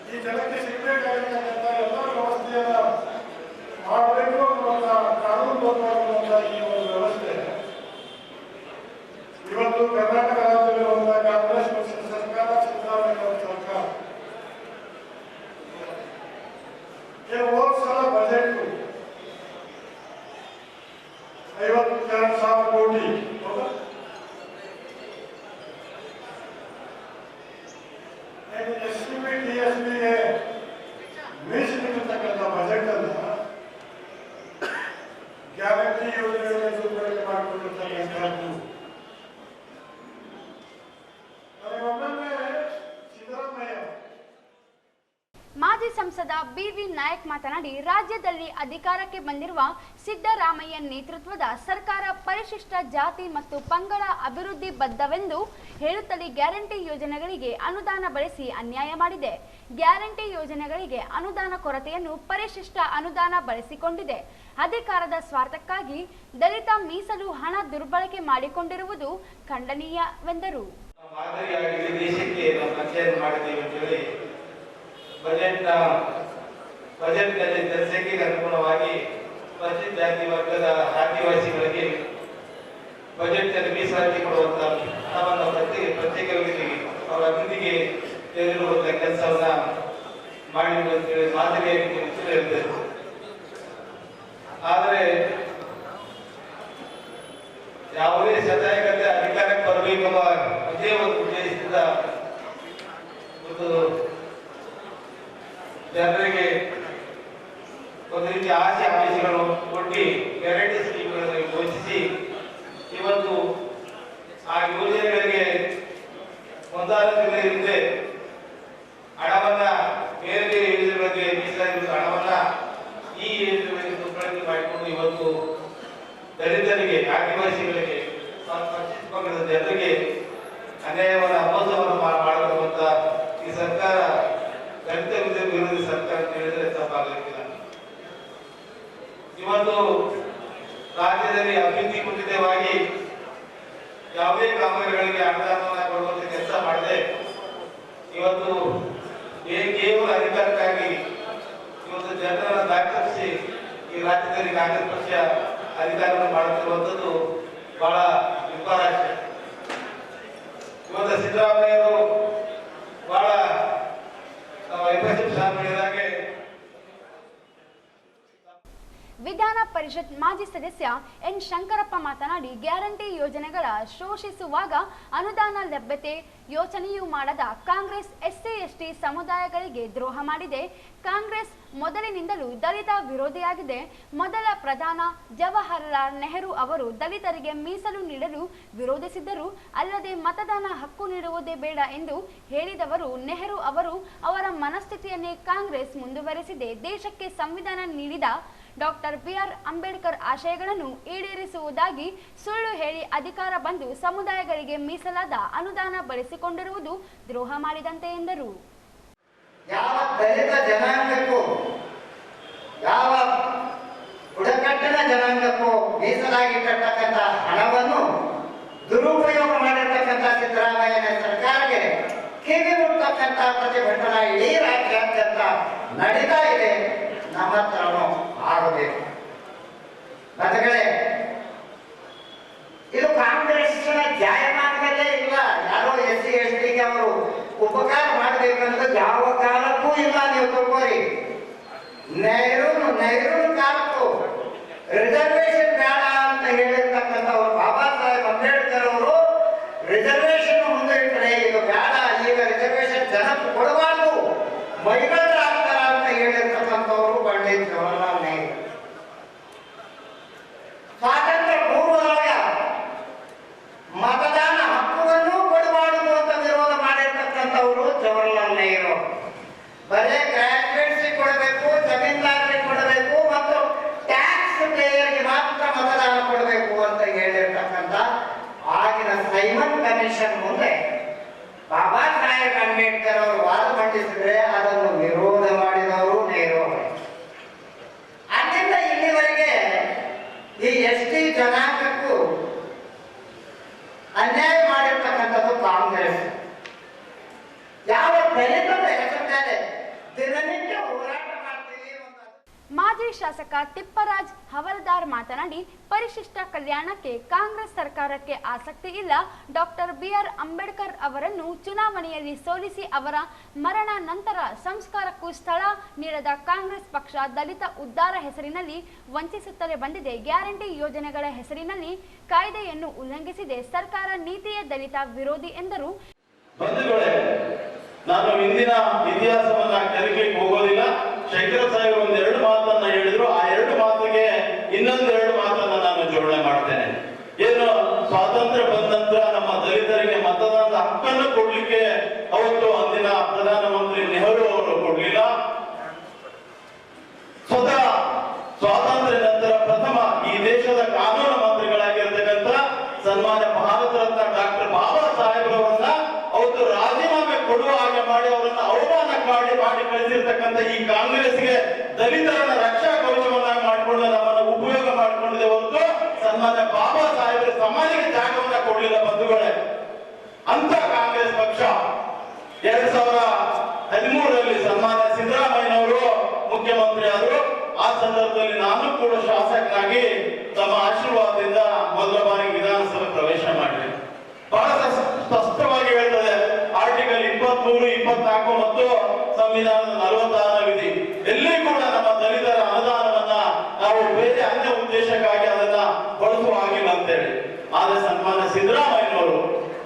ಈ ಜನಕ್ಕೆ ಸಿಗಬೇಕಾಗಿರ್ತಕ್ಕಂಥ ಎಲ್ಲ ವ್ಯವಸ್ಥೆಯನ್ನ ಮಾಡಬೇಕು ಅನ್ನುವಂಥ ಕಾನೂನುಬದ್ಧವಾಗಿರುವಂತಹ ಈ ಒಂದು ವ್ಯವಸ್ಥೆ ಇವತ್ತು ಕರ್ನಾಟಕ ರಾಜ್ಯದಲ್ಲಿರುವಂತಹ ಕಾಂಗ್ರೆಸ್ ಪಕ್ಷದ ಸರ್ಕಾರ, ಸಿದ್ದರಾಮಯ್ಯ ಸರ್ಕಾರ ಹೋದ ಸಲ ಬಜೆಟ್ 52,000 ಕೋಟಿ ಎಸ್ಸಿಪಿ ಟಿಎಸ್ಪಿಗೆ ಮೀಸಲಿಟ್ಟಿರ್ತಕ್ಕಂಥ ಬಜೆಟ್ ಅನ್ನ ಗ್ಯಾರಂಟಿ ಯೋಜನೆಗಳಿಗೆ ದುರ್ಬಳಕೆ ಮಾಡಿಕೊಂಡಿರ್ತಕ್ಕಂಥದ್ದು. ಮಾಜಿ ಸಂಸದ ಬಿವಿ ನಾಯಕ್ ಮಾತನಾಡಿ, ರಾಜ್ಯದಲ್ಲಿ ಅಧಿಕಾರಕ್ಕೆ ಬಂದಿರುವ ಸಿದ್ದರಾಮಯ್ಯ ನೇತೃತ್ವದ ಸರ್ಕಾರ ಪರಿಶಿಷ್ಟ ಜಾತಿ ಮತ್ತು ಪಂಗಡ ಅಭಿವೃದ್ಧಿ ಬದ್ಧವೆಂದು ಹೇಳುತ್ತಲೇ ಗ್ಯಾರಂಟಿ ಯೋಜನೆಗಳಿಗೆ ಅನುದಾನ ಬಳಸಿ ಅನ್ಯಾಯ ಮಾಡಿದೆ. ಗ್ಯಾರಂಟಿ ಯೋಜನೆಗಳಿಗೆ ಅನುದಾನ ಕೊರತೆಯನ್ನು ಪರಿಶಿಷ್ಟ ಅನುದಾನ ಬಳಸಿಕೊಂಡಿದೆ. ಅಧಿಕಾರದ ಸ್ವಾರ್ಥಕ್ಕಾಗಿ ದಲಿತ ಮೀಸಲು ಹಣ ದುರ್ಬಳಕೆ ಮಾಡಿಕೊಂಡಿರುವುದು ಖಂಡನೀಯವೆಂದರು. ಬಜೆಟ್ನಲ್ಲಿ ಜನಸಂಖ್ಯೆಗೆ ಅನುಗುಣವಾಗಿ ಪರಿಶಿಷ್ಟ ಜಾತಿ ವರ್ಗದ ಆದಿವಾಸಿಗಳಿಗೆ ಬಜೆಟ್ನಲ್ಲಿ ಮೀಸಲಾತಿ ಕೊಡುವಂತ ಹಣವನ್ನು ಪ್ರತ್ಯೇಕವಾಗಿ ಅವರ ಅಭಿವೃದ್ಧಿಗೆ ತೆಗೆದುಕೊಳ್ಳುವಂತ ಕೆಲಸವನ್ನ ಮಾಡಿರುವಂತೇಳಿ ಮಾದರಿಯಾಗಿ ಹೇಳಿದ್ದಾರೆ. ಆದರೆ ಯಾವುದೇ ಸದಾಯಕತೆ ಅಧಿಕಾರಕ್ಕೆ ಬರಬೇಕೆಂಬ ಅದೇ ಒಂದು ಉದ್ದೇಶದಿಂದ ಒಂದು ಜನರಿಗೆ ಒಂದು ರೀತಿ ಆಸೆ ಆಮಿಷಗಳು ಒಡ್ಡಿ ಗ್ಯಾರಂಟಿ ಸ್ಕೀಮ್ಗಳನ್ನು ಘೋಷಿಸಿ ಇವತ್ತು ಆ ಯೋಜನೆಗಳಿಗೆ ಒಂದಾದ ಹಿಂದೆ ಹಣವನ್ನ ಬೇರೆ ಬೇರೆ ಯೋಜನೆಗಳಿಗೆ ಮೀಸಲಾಗಿರುವ ಹಣವನ್ನ ಈ ಯೋಜನೆಗಳಿಗೆ ದುರ್ಬಳಕೆ ಮಾಡಿಕೊಂಡು ಇವತ್ತು ದಲಿತರಿಗೆ, ಆದಿವಾಸಿಗಳಿಗೆ, ಪರಿಶಿಷ್ಟ ಪಂಗಡದ ಜನರಿಗೆ ಅನ್ಯಾಯವನ್ನು ಅಮೋಸವನ್ನು ಮಾಡಬೇಕಂತ ಈ ಸರ್ಕಾರ ದಲಿತ ವಿರೋಧಿ ಸರ್ಕಾರ ಅಂತ ಹೇಳಿದ್ರೆ ತಪ್ಪಾಗಲಿಕ್ಕಿಲ್ಲ. ಇವತ್ತು ರಾಜ್ಯದಲ್ಲಿ ಅಭಿವೃದ್ಧಿ ಕುಂಠಿತವಾಗಿ ಯಾವುದೇ ಕಾಮಗಾರಿಗಳಿಗೆ ಅನುದಾನವನ್ನು ಕೊಡುವಂತ ಕೆಲಸ ಮಾಡದೆ ಇವತ್ತು ಕೇವಲ ಅಧಿಕಾರಕ್ಕಾಗಿ ಇವತ್ತು ಜನರನ್ನು ದಾಖಲಿಸಿ ಈ ರಾಜ್ಯದಲ್ಲಿ ಕಾಂಗ್ರೆಸ್ ಪಕ್ಷ ಅಧಿಕಾರವನ್ನು ಮಾಡುತ್ತಿರುವಂಥದ್ದು ಬಹಳ ವಿಪರಾಶ. ಇವತ್ತು ಸಿದ್ದರಾಮಯ್ಯರು ಬಹಳ ವಿಧಾನ ಪರಿಷತ್ ಮಾಜಿ ಸದಸ್ಯ ಎನ್ ಶಂಕರಪ್ಪ ಮಾತನಾಡಿ, ಗ್ಯಾರಂಟಿ ಯೋಜನೆಗಳ ಶೋಷಿಸುವಾಗ ಅನುದಾನ ಲಭ್ಯತೆ ಯೋಚನೆಯೂ ಮಾಡದ ಕಾಂಗ್ರೆಸ್ ಎಸ್ಸಿ ಎಸ್ಟಿ ಸಮುದಾಯಗಳಿಗೆ ದ್ರೋಹ ಮಾಡಿದೆ. ಕಾಂಗ್ರೆಸ್ ಮೊದಲಿನಿಂದಲೂ ದಲಿತ ವಿರೋಧಿಯಾಗಿದೆ. ಮೊದಲ ಪ್ರಧಾನ ಜವಾಹರಲಾಲ್ ನೆಹರು ಅವರು ದಲಿತರಿಗೆ ಮೀಸಲು ನೀಡಲು ವಿರೋಧಿಸಿದ್ದರು. ಅಲ್ಲದೆ ಮತದಾನ ಹಕ್ಕು ನೀಡುವುದೇ ಬೇಡ ಎಂದು ಹೇಳಿದವರು ನೆಹರು ಅವರು. ಅವರ ಮನಸ್ಥಿತಿಯನ್ನೇ ಕಾಂಗ್ರೆಸ್ ಮುಂದುವರೆಸಿದೆ. ದೇಶಕ್ಕೆ ಸಂವಿಧಾನ ನೀಡಿದ ಡಾಕ್ಟರ್ ಬಿ.ಆರ್. ಅಂಬೇಡ್ಕರ್ ಆಶಯಗಳನ್ನು ಈಡೇರಿಸುವುದಾಗಿ ಸುಳ್ಳು ಹೇಳಿ ಅಧಿಕಾರ ಬಂದು ಸಮುದಾಯಗಳಿಗೆ ಮೀಸಲಾದ ಅನುದಾನ ಬಳಸಿಕೊಂಡಿರುವುದು ದ್ರೋಹ ಮಾಡಿದಂತೆ ಎಂದರು. ಯಾವ ದಲಿತ ಜನಾಂಗಕ್ಕೂ ಯಾವ ಬುಡಕಟ್ಟಿನ ಜನಾಂಗಕ್ಕೂ ಮೀಸಲಾಗಿಟ್ಟತಕ್ಕಂಥ ಹಣವನ್ನು ದುರುಪಯೋಗ ಮಾಡಿರ್ತಕ್ಕಂಥ ಸಿದ್ದರಾಮಯ್ಯನ ಸರ್ಕಾರಕ್ಕೆ ಕಿವಿ ಮುಟ್ಟತಕ್ಕಂಥ ಪ್ರತಿಭಟನಾ ಇಡೀ ರಾಜ್ಯಾದ್ಯಂತ ನಡೀತಾ ಇದೆ. ನಮ್ಮ ಹತ್ರನೂ ಆಗಬೇಕು. ಬದಗಳೇ, ಇದು ಕಾಂಗ್ರೆಸ್ನ ಜಾಯಮಾನದಲ್ಲೇ ಇಲ್ಲ. ಯಾರೋ ಎಸ್ಸಿ ಎಸ್ಟಿಗೆ ಅವರು ಉಪಕಾರ ಮಾಡಬೇಕಂತ ಯಾವ ಕಾಲಕ್ಕೂ ಇಲ್ಲ. ನೀವು ತಿಳ್ಕೋರಿ, ನೆಹರು ಕಾಲಕ್ಕೂ ರಿಸರ್ವೇಶನ್ ಬೇಡ ಅಂತ ಹೇಳಿರ್ತಕ್ಕಂಥವ್ರು ಬಾಬಾ ಸಾಹೇಬ್ ಅಂಬೇಡ್ಕರ್ ಅವರು ರಿಸರ್ವೇಶನ್ ಮುಂದೆ ಇಟ್ಟರೆ ಇದು ಬೇಡ, ಈಗ ರಿಸರ್ವೇಶನ್ ಜನಕ್ಕೆ ಕೊಡಬಾರ್ದು, ಮೈಗಳಾಗ್ತಾರ ಅಂತ ಹೇಳಿರ್ತಕ್ಕಂಥವ್ರು ಪಂಡಿತ್ ಜವಾಹರಲಾಲ್ ನೆಹರು. ಸ್ವಾತಂತ್ರ್ಯ ಪೂರ್ವದೊಳಗ ಮತದಾನ ಹಕ್ಕನ್ನು ಕೊಡಬಾರದು ಅಂತ ವಿರೋಧ ಮಾಡಿರ್ತಕ್ಕಂಥವ್ರು ಜವಾಹರಲಾಲ್ ನೆಹರು. ಬರೇ ಗ್ರಾಜುಯೇಟ್ಸ್ಗೆ ಕೊಡಬೇಕು, ಜಮೀನ್ದಾರರಿಗೆ ಕೊಡಬೇಕು ಮತ್ತು ಟ್ಯಾಕ್ಸ್ ಪೇಯರ್ಗೆ ಮಾತ್ರ ಮತದಾನ ಕೊಡಬೇಕು ಅಂತ ಹೇಳಿರ್ತಕ್ಕಂಥ ಆಗಿನ ಸೈಮನ್ ಕಮಿಷನ್ ಮುಂದೆ ಬಾಬಾ ಸಾಹೇಬ್ ಅಂಬೇಡ್ಕರ್ ಅವರು ವಾದ ಮಂಡಿಸಿದ್ರೆ ಅದನ್ನು ವಿರೋಧ ಮಾಡಿದವರು ನೆಹರು. ಅಲ್ಲಿಂದ ಇಲ್ಲಿವರೆಗೆ ಈ ಎಸ್ಟಿ ಜನಾಂಗಕ್ಕೂ ಅನ್ಯಾಯ ಮಾಡಿರ್ತಕ್ಕಂಥದ್ದು ಕಾಂಗ್ರೆಸ್. ಯಾವ ದಲಿತರ ಹೆಸರು ಮೇಲೆ ದಿನನಿತ್ಯ ಹೋರಾಟ ಮಾಡ್ತೀವಿ. ಮಾಜಿ ಶಾಸಕ ತಿಪ್ಪರಾಜ್ ಹವಲ್ದಾರ್ ಮಾತನಾಡಿ, ಪರಿಶಿಷ್ಟ ಕಲ್ಯಾಣಕ್ಕೆ ಕಾಂಗ್ರೆಸ್ ಸರ್ಕಾರಕ್ಕೆ ಆಸಕ್ತಿ ಇಲ್ಲ. Doctor B R. ಅಂಬೇಡ್ಕರ್ ಅವರನ್ನು ಚುನಾವಣೆಯಲ್ಲಿ ಸೋಲಿಸಿ ಅವರ ಮರಣ ನಂತರ ಸಂಸ್ಕಾರಕ್ಕೂ ಸ್ಥಳ ನೀಡದ ಕಾಂಗ್ರೆಸ್ ಪಕ್ಷ ದಲಿತ ಉದ್ಧಾರ ಹೆಸರಿನಲ್ಲಿ ವಂಚಿಸುತ್ತಲೇ ಬಂದಿದೆ. ಗ್ಯಾರಂಟಿ ಯೋಜನೆಗಳ ಹೆಸರಿನಲ್ಲಿ ಕಾಯ್ದೆಯನ್ನು ಉಲ್ಲಂಘಿಸಿದೆ. ಸರ್ಕಾರ ನೀತಿಯ ದಲಿತ ವಿರೋಧಿ ಎಂದರು. ನಾನು ಇಂದಿನ ಇತಿಹಾಸವನ್ನ ಕಲಿಕೆಗೆ ಹೋಗೋದಿಲ್ಲ. ಶಂಕರ ಸಾಹೇಬ್ ಒಂದೆರಡು ಮಾತನ್ನ ಹೇಳಿದ್ರು. ಆ ಎರಡು ಮಾತಿಗೆ ಇನ್ನೊಂದೆರಡು ಮಾತನ್ನ ನಾನು ಜೋಡಣೆ ಮಾಡ್ತೇನೆ. ಏನು ಸ್ವಾತಂತ್ರ್ಯ ಬಂದ ನಂತರ ನಮ್ಮ ದಲಿತರಿಗೆ ಮತದಾನದ ಹಕ್ಕನ್ನು ಕೊಡ್ಲಿಕ್ಕೆ ಅವತ್ತು ಅಂದಿನ ಪ್ರಧಾನಮಂತ್ರಿ ನೆಹರು ಅವರು ಕೊಡ್ಲಿಲ್ಲ. ಸ್ವತಃ ಸ್ವಾತಂತ್ರ್ಯ ನಂತರ ಪ್ರಥಮ ಈ ದೇಶದ ಕಾನೂನು ಮಂತ್ರಿಗಳಾಗಿರ್ತಕ್ಕಂಥ ಸನ್ಮಾನ್ಯ ಭಾರತ ರತ್ನ ಡಾಕ್ಟರ್ ಬಾಬಾ ಸಾಹೇಬ್ರವರನ್ನ ಅವತ್ತು ರಾಜೀನಾಮೆ ಕೊಡುವ ಹಾಗೆ ಮಾಡಿ ಅವರನ್ನ ಅವಮಾನ ಮಾಡಿ ಕಳಿಸಿರ್ತಕ್ಕಂಥ ಈ ಕಾಂಗ್ರೆಸ್ಗೆ ದಲಿತರನ್ನ ರಕ್ಷಾ ಕವಚವನ್ನಾಗಿ ಮಾಡಿಕೊಂಡು ನಮ್ಮನ್ನ ಉಪಯೋಗ ಮಾಡಿಕೊಂಡಿದೆ ಹೊರತು ಸನ್ಮಾನ್ಯ ಬಾಬಾ ಸಾಹೇಬ್ರ ಸಮಾಧಿಗೆ ಜಾಗವನ್ನ ಕೊಡಲಿಲ್ಲ ಬಂಧುಗಳೇ. ಅಂತ ಕಾಂಗ್ರೆಸ್ ಪಕ್ಷ 2013ರಲ್ಲಿ ಸನ್ಮಾನ್ಯ ಸಿದ್ದರಾಮಯ್ಯನವರು ಮುಖ್ಯಮಂತ್ರಿ ಆದರು. ಆ ಸಂದರ್ಭದಲ್ಲಿ ನಾನು ಕೂಡ ಶಾಸಕನಾಗಿ ತಮ್ಮ ಆಶೀರ್ವಾದದಿಂದ ಮೊದಲ ಬಾರಿಗೆ ವಿಧಾನಸಭೆ ಪ್ರವೇಶ ಮಾಡಿದೆ. ಬಹಳ ಸ್ಪಷ್ಟವಾಗಿ ಹೇಳ್ತದೆ ಆರ್ಟಿಕಲ್ 23, 24 ಮತ್ತು ಸಂವಿಧಾನದ 46ನೇ ವಿಧಿ. ಎಲ್ಲಿ ಕೂಡ ನಮ್ಮ ದಲಿತರ ಅನುದಾನವನ್ನ ನಾವು ಬೇರೆ ಅನ್ಯ ಉದ್ದೇಶಕ್ಕಾಗಿ ಅದನ್ನ ಬಳಸುವ ಹಾಗಿಲ್ಲ ಅಂತೇಳಿ. ಆದ್ರೆ ಸನ್ಮಾನ್ಯ ಸಿದ್ದರಾಮಯ್ಯನವರು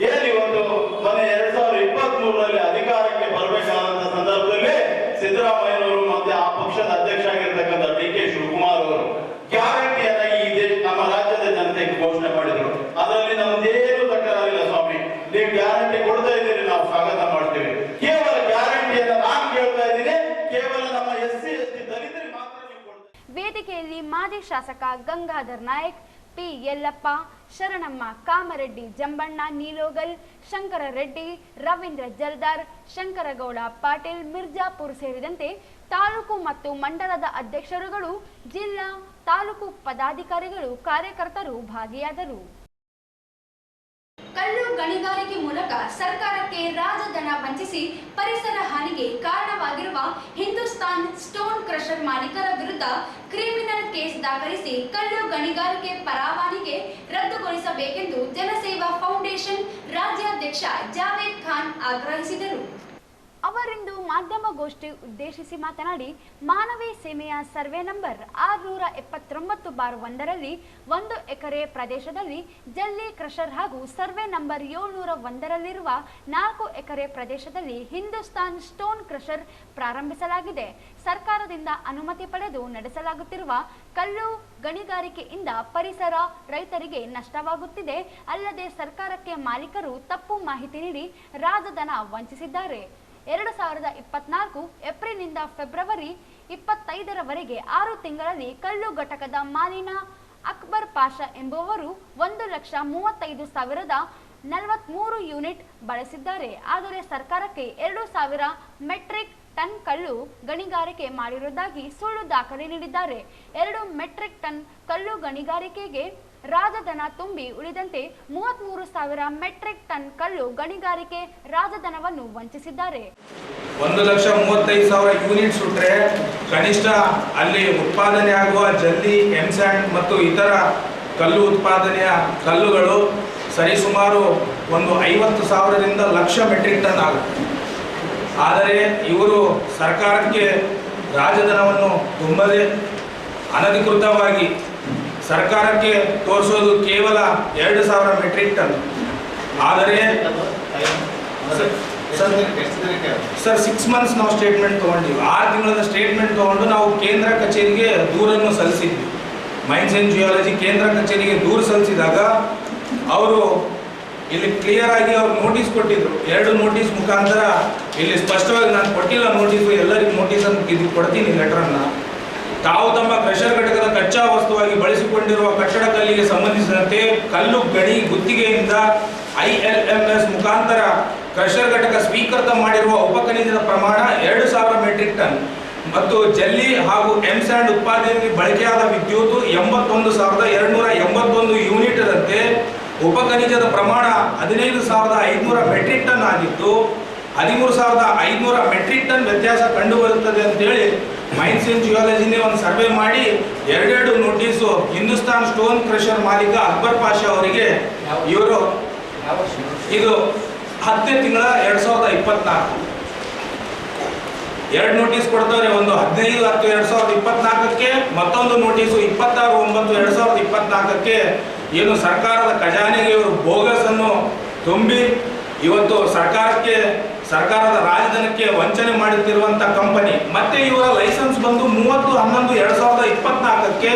ಏನಿವತ್ತು ಮೊನ್ನೆ 2023ರಲ್ಲಿ ಅಧಿಕಾರಕ್ಕೆ ಬರಬೇಕಾದಂತ ಸಂದರ್ಭದಲ್ಲಿ ಸಿದ್ದರಾಮಯ್ಯನವರು ಮತ್ತೆ ಆ ಪಕ್ಷದ ಅಧ್ಯಕ್ಷ ಆಗಿರ್ತಕ್ಕಂಥ ಡಿ.ಕೆ. ಶಿವಕುಮಾರ್ ಅವರು ಗ್ಯಾರಂಟಿಯನ್ನ ಈ ದೇಶ ನಮ್ಮ ರಾಜ್ಯದ ಜನತೆಗೆ ಘೋಷಣೆ ಮಾಡಿದ್ರು. ಅದರಲ್ಲಿ ನಮ್ದೇನು ತಕರಾರಿಲ್ಲ ಸ್ವಾಮಿ, ನೀವು ಗ್ಯಾರಂಟಿ ಕೊಡ್ತಾ ಇದ್ದೀರಿ, ನಾವು ಸ್ವಾಗತ ಮಾಡ್ತೀವಿ. ಕೇವಲ ಗ್ಯಾರಂಟಿಯನ್ನ ನಾನು ಕೇಳ್ತಾ ಇದ್ದೀನಿ, ಕೇವಲ ನಮ್ಮ ಎಸ್ಸಿ ಎಸ್ಟಿ ದಲಿತರಿಗೆ ಮಾತ್ರ ನೀವು ಕೊಡ್ತಾ. ವೇದಿಕೆಯಲ್ಲಿ ಮಾಜಿ ಶಾಸಕ ಗಂಗಾಧರ್ ನಾಯಕ್, ಪಿ. ಯಲ್ಲಪ್ಪ, ಶರಣಮ್ಮ ಕಾಮರೆಡ್ಡಿ, ಜಂಬಣ್ಣ ನೀಲೋಗಲ್, ಶಂಕರ ರೆಡ್ಡಿ, ರವೀಂದ್ರ ಜಲ್ದಾರ್, ಶಂಕರಗೌಡ ಪಾಟೀಲ್, ಮಿರ್ಜಾಪುರ್ ಸೇರಿದಂತೆ ತಾಲೂಕು ಮತ್ತು ಮಂಡಲದ ಅಧ್ಯಕ್ಷರುಗಳು, ಜಿಲ್ಲಾ ತಾಲೂಕು ಪದಾಧಿಕಾರಿಗಳು, ಕಾರ್ಯಕರ್ತರು ಭಾಗಿಯಾದರು. ಕಲ್ಲು ಗಣಿಗಾರಿಕೆ ಮೂಲಕ ಸರ್ಕಾರಕ್ಕೆ ರಾಜಧನ ವಂಚಿಸಿ ಪರಿಸರ ಹಾನಿಗೆ ಕಾರಣವಾಗಿರುವ ಹಿಂದೂಸ್ತಾನ್ ಸ್ಟೋನ್ ಕ್ರಷರ್ ಮಾಲೀಕರ ವಿರುದ್ಧ ಕ್ರಿಮಿನಲ್ ಕೇಸ್ ದಾಖಲಿಸಿ ಕಲ್ಲು ಗಣಿಗಾರಿಕೆ ಪರವಾನಗಿ ರದ್ದುಗೊಳಿಸಬೇಕೆಂದು ಜನಸೇವಾ ಫೌಂಡೇಶನ್ ರಾಜ್ಯಾಧ್ಯಕ್ಷ ಜಾವೇದ್ ಖಾನ್ ಆಗ್ರಹಿಸಿದರು. ಅವರಿಂದು ಮಾಧ್ಯಮಗೋಷ್ಠಿ ಉದ್ದೇಶಿಸಿ ಮಾತನಾಡಿ, ಮಾನವೀಯ ಸೇವೆಯ ಸರ್ವೆ ನಂಬರ್ 679/1ರಲ್ಲಿ 1 ಎಕರೆ ಪ್ರದೇಶದಲ್ಲಿ ಜಲ್ಲಿ ಕ್ರಷರ್ ಹಾಗೂ ಸರ್ವೆ ನಂಬರ್ 701ರಲ್ಲಿರುವ 4 ಎಕರೆ ಪ್ರದೇಶದಲ್ಲಿ ಹಿಂದೂಸ್ತಾನ್ ಸ್ಟೋನ್ ಕ್ರಷರ್ ಪ್ರಾರಂಭಿಸಲಾಗಿದೆ. ಸರ್ಕಾರದಿಂದ ಅನುಮತಿ ಪಡೆದು ನಡೆಸಲಾಗುತ್ತಿರುವ ಕಲ್ಲು ಗಣಿಗಾರಿಕೆಯಿಂದ ಪರಿಸರ, ರೈತರಿಗೆ ನಷ್ಟವಾಗುತ್ತಿದೆ. ಅಲ್ಲದೆ ಸರ್ಕಾರಕ್ಕೆ ಮಾಲೀಕರು ತಪ್ಪು ಮಾಹಿತಿ ನೀಡಿ ರಾಜಧನ ವಂಚಿಸಿದ್ದಾರೆ. 2024 ಏಪ್ರಿಲ್ನಿಂದ ಫೆಬ್ರವರಿ 25ರವರೆಗೆ 6 ತಿಂಗಳಲ್ಲಿ ಕಲ್ಲು ಘಟಕದ ಮಾಲಿನ ಅಕ್ಬರ್ ಪಾಷಾ ಎಂಬುವವರು 1,35,043 ಯೂನಿಟ್ ಬಳಸಿದ್ದಾರೆ. ಆದರೆ ಸರ್ಕಾರಕ್ಕೆ 2,000 ಮೆಟ್ರಿಕ್ ಟನ್ ಕಲ್ಲು ಗಣಿಗಾರಿಕೆ ಮಾಡಿರುವುದಾಗಿ ಸುಳ್ಳು ದಾಖಲೆ ನೀಡಿದ್ದಾರೆ. 2 ಮೆಟ್ರಿಕ್ ಟನ್ ಕಲ್ಲು ಗಣಿಗಾರಿಕೆಗೆ ರಾಜಧನ ತುಂಬಿ ಉಳಿದಂತೆ 33,000 ಮೆಟ್ರಿಕ್ ಟನ್ ಕಲ್ಲು ಗಣಿಗಾರಿಕೆ ರಾಜಧನವನ್ನು ವಂಚಿಸಿದ್ದಾರೆ. 1,35,000 ಯೂನಿಟ್ ಸುಟ್ರೆ ಕನಿಷ್ಠ ಅಲ್ಲಿ ಉತ್ಪಾದನೆ ಆಗುವ ಜಲ್ಲಿ, ಎಂಸ್ಯಾಂಡ್ ಮತ್ತು ಇತರ ಕಲ್ಲು ಉತ್ಪಾದನೆಯ ಕಲ್ಲುಗಳು ಸರಿಸುಮಾರು 50,000ರಿಂದ 1,00,000 ಮೆಟ್ರಿಕ್ ಟನ್ ಆಗುತ್ತೆ. ಆದರೆ ಇವರು ಸರ್ಕಾರಕ್ಕೆ ರಾಜಧನವನ್ನು ತುಂಬದೆ ಅನಧಿಕೃತವಾಗಿ ಸರ್ಕಾರಕ್ಕೆ ತೋರಿಸೋದು ಕೇವಲ 2,000 ಮೆಟ್ರಿಕ್ ಟನ್. ಆದರೆ ಸರ್ 6 ಮಂತ್ಸ್ ನಾವು ಸ್ಟೇಟ್ಮೆಂಟ್ ತೊಗೊಂಡಿವಿ. 6 ತಿಂಗಳ ಸ್ಟೇಟ್ಮೆಂಟ್ ತೊಗೊಂಡು ನಾವು ಕೇಂದ್ರ ಕಚೇರಿಗೆ ದೂರನ್ನು ಸಲ್ಲಿಸಿದ್ವಿ. ಮೈನ್ಸ್ ಆ್ಯಂಡ್ ಜಿಯಾಲಜಿ ಕೇಂದ್ರ ಕಚೇರಿಗೆ ದೂರು ಸಲ್ಲಿಸಿದಾಗ ಅವರು ಇಲ್ಲಿ ಕ್ಲಿಯರ್ ಆಗಿ ಅವ್ರು ನೋಟಿಸ್ ಕೊಟ್ಟಿದ್ರು. 2 ನೋಟಿಸ್ ಮುಖಾಂತರ ಇಲ್ಲಿ ಸ್ಪಷ್ಟವಾಗಿ ನಾನು ಕೊಟ್ಟಿಲ್ಲ ನೋಟಿಸು, ಎಲ್ಲರಿಗೂ ನೋಟಿಸನ್ನು ಇದು ಕೊಡ್ತೀನಿ ಲೆಟರನ್ನು. ತಾವು ತಮ್ಮ ಕ್ರಷರ್ ಘಟಕದ ಕಚ್ಚಾ ವಸ್ತುವಾಗಿ ಬಳಸಿಕೊಂಡಿರುವ ಕಟ್ಟಡ ಕಲ್ಲಿಗೆ ಸಂಬಂಧಿಸಿದಂತೆ ಕಲ್ಲು ಗಣಿ ಗುತ್ತಿಗೆಯಿಂದ ILMS ಮುಖಾಂತರ ಕ್ರಷರ್ ಘಟಕ ಸ್ವೀಕೃತ ಮಾಡಿರುವ ಉಪಖನಿಜದ ಪ್ರಮಾಣ 2,000 ಮೆಟ್ರಿಕ್ ಟನ್ ಮತ್ತು ಜಲ್ಲಿ ಹಾಗೂ ಎಂಸ್ಯಾಂಡ್ ಉತ್ಪಾದನೆಗೆ ಬಳಕೆಯಾದ ವಿದ್ಯುತ್ 81,281 ಯೂನಿಟ್ ರಂತೆ ಉಪಖನಿಜದ ಪ್ರಮಾಣ 15,500 ಮೆಟ್ರಿಕ್ ಟನ್ ಆಗಿದ್ದು 13,500 ಮೆಟ್ರಿಕ್ ಟನ್ ವ್ಯತ್ಯಾಸ ಕಂಡು ಬರುತ್ತದೆ ಅಂತೇಳಿ ಮೈನ್ಸ್ ಆ್ಯಂಡ್ ಜಿಯಾಲಜಿನೇ ಒಂದು ಸರ್ವೆ ಮಾಡಿ 2 ನೋಟಿಸು ಹಿಂದೂಸ್ತಾನ್ ಸ್ಟೋನ್ ಕ್ರಷರ್ ಮಾಲೀಕ ಅಕ್ಬರ್ ಪಾಷಾ ಅವರಿಗೆ ಇವರು ಇದು 10ನೇ ತಿಂಗಳ 2024 2 ನೋಟಿಸ್ ಕೊಡ್ತಾರೆ. ಒಂದು 15/10/2024ಕ್ಕೆ, ಮತ್ತೊಂದು ನೋಟಿಸು 26/9/2024ಕ್ಕೆ. ಏನು ಸರ್ಕಾರದ ಖಜಾನೆಗೆ ಇವರು ಬೋಗಸ್ ಅನ್ನು ತುಂಬಿ ಇವತ್ತು ಸರ್ಕಾರದ ರಾಜಧನಕ್ಕೆ ವಂಚನೆ ಮಾಡುತ್ತಿರುವಂತ ಕಂಪನಿ. ಮತ್ತೆ ಇವರ ಲೈಸೆನ್ಸ್ ಬಂದು 30/11/2024ಕ್ಕೆ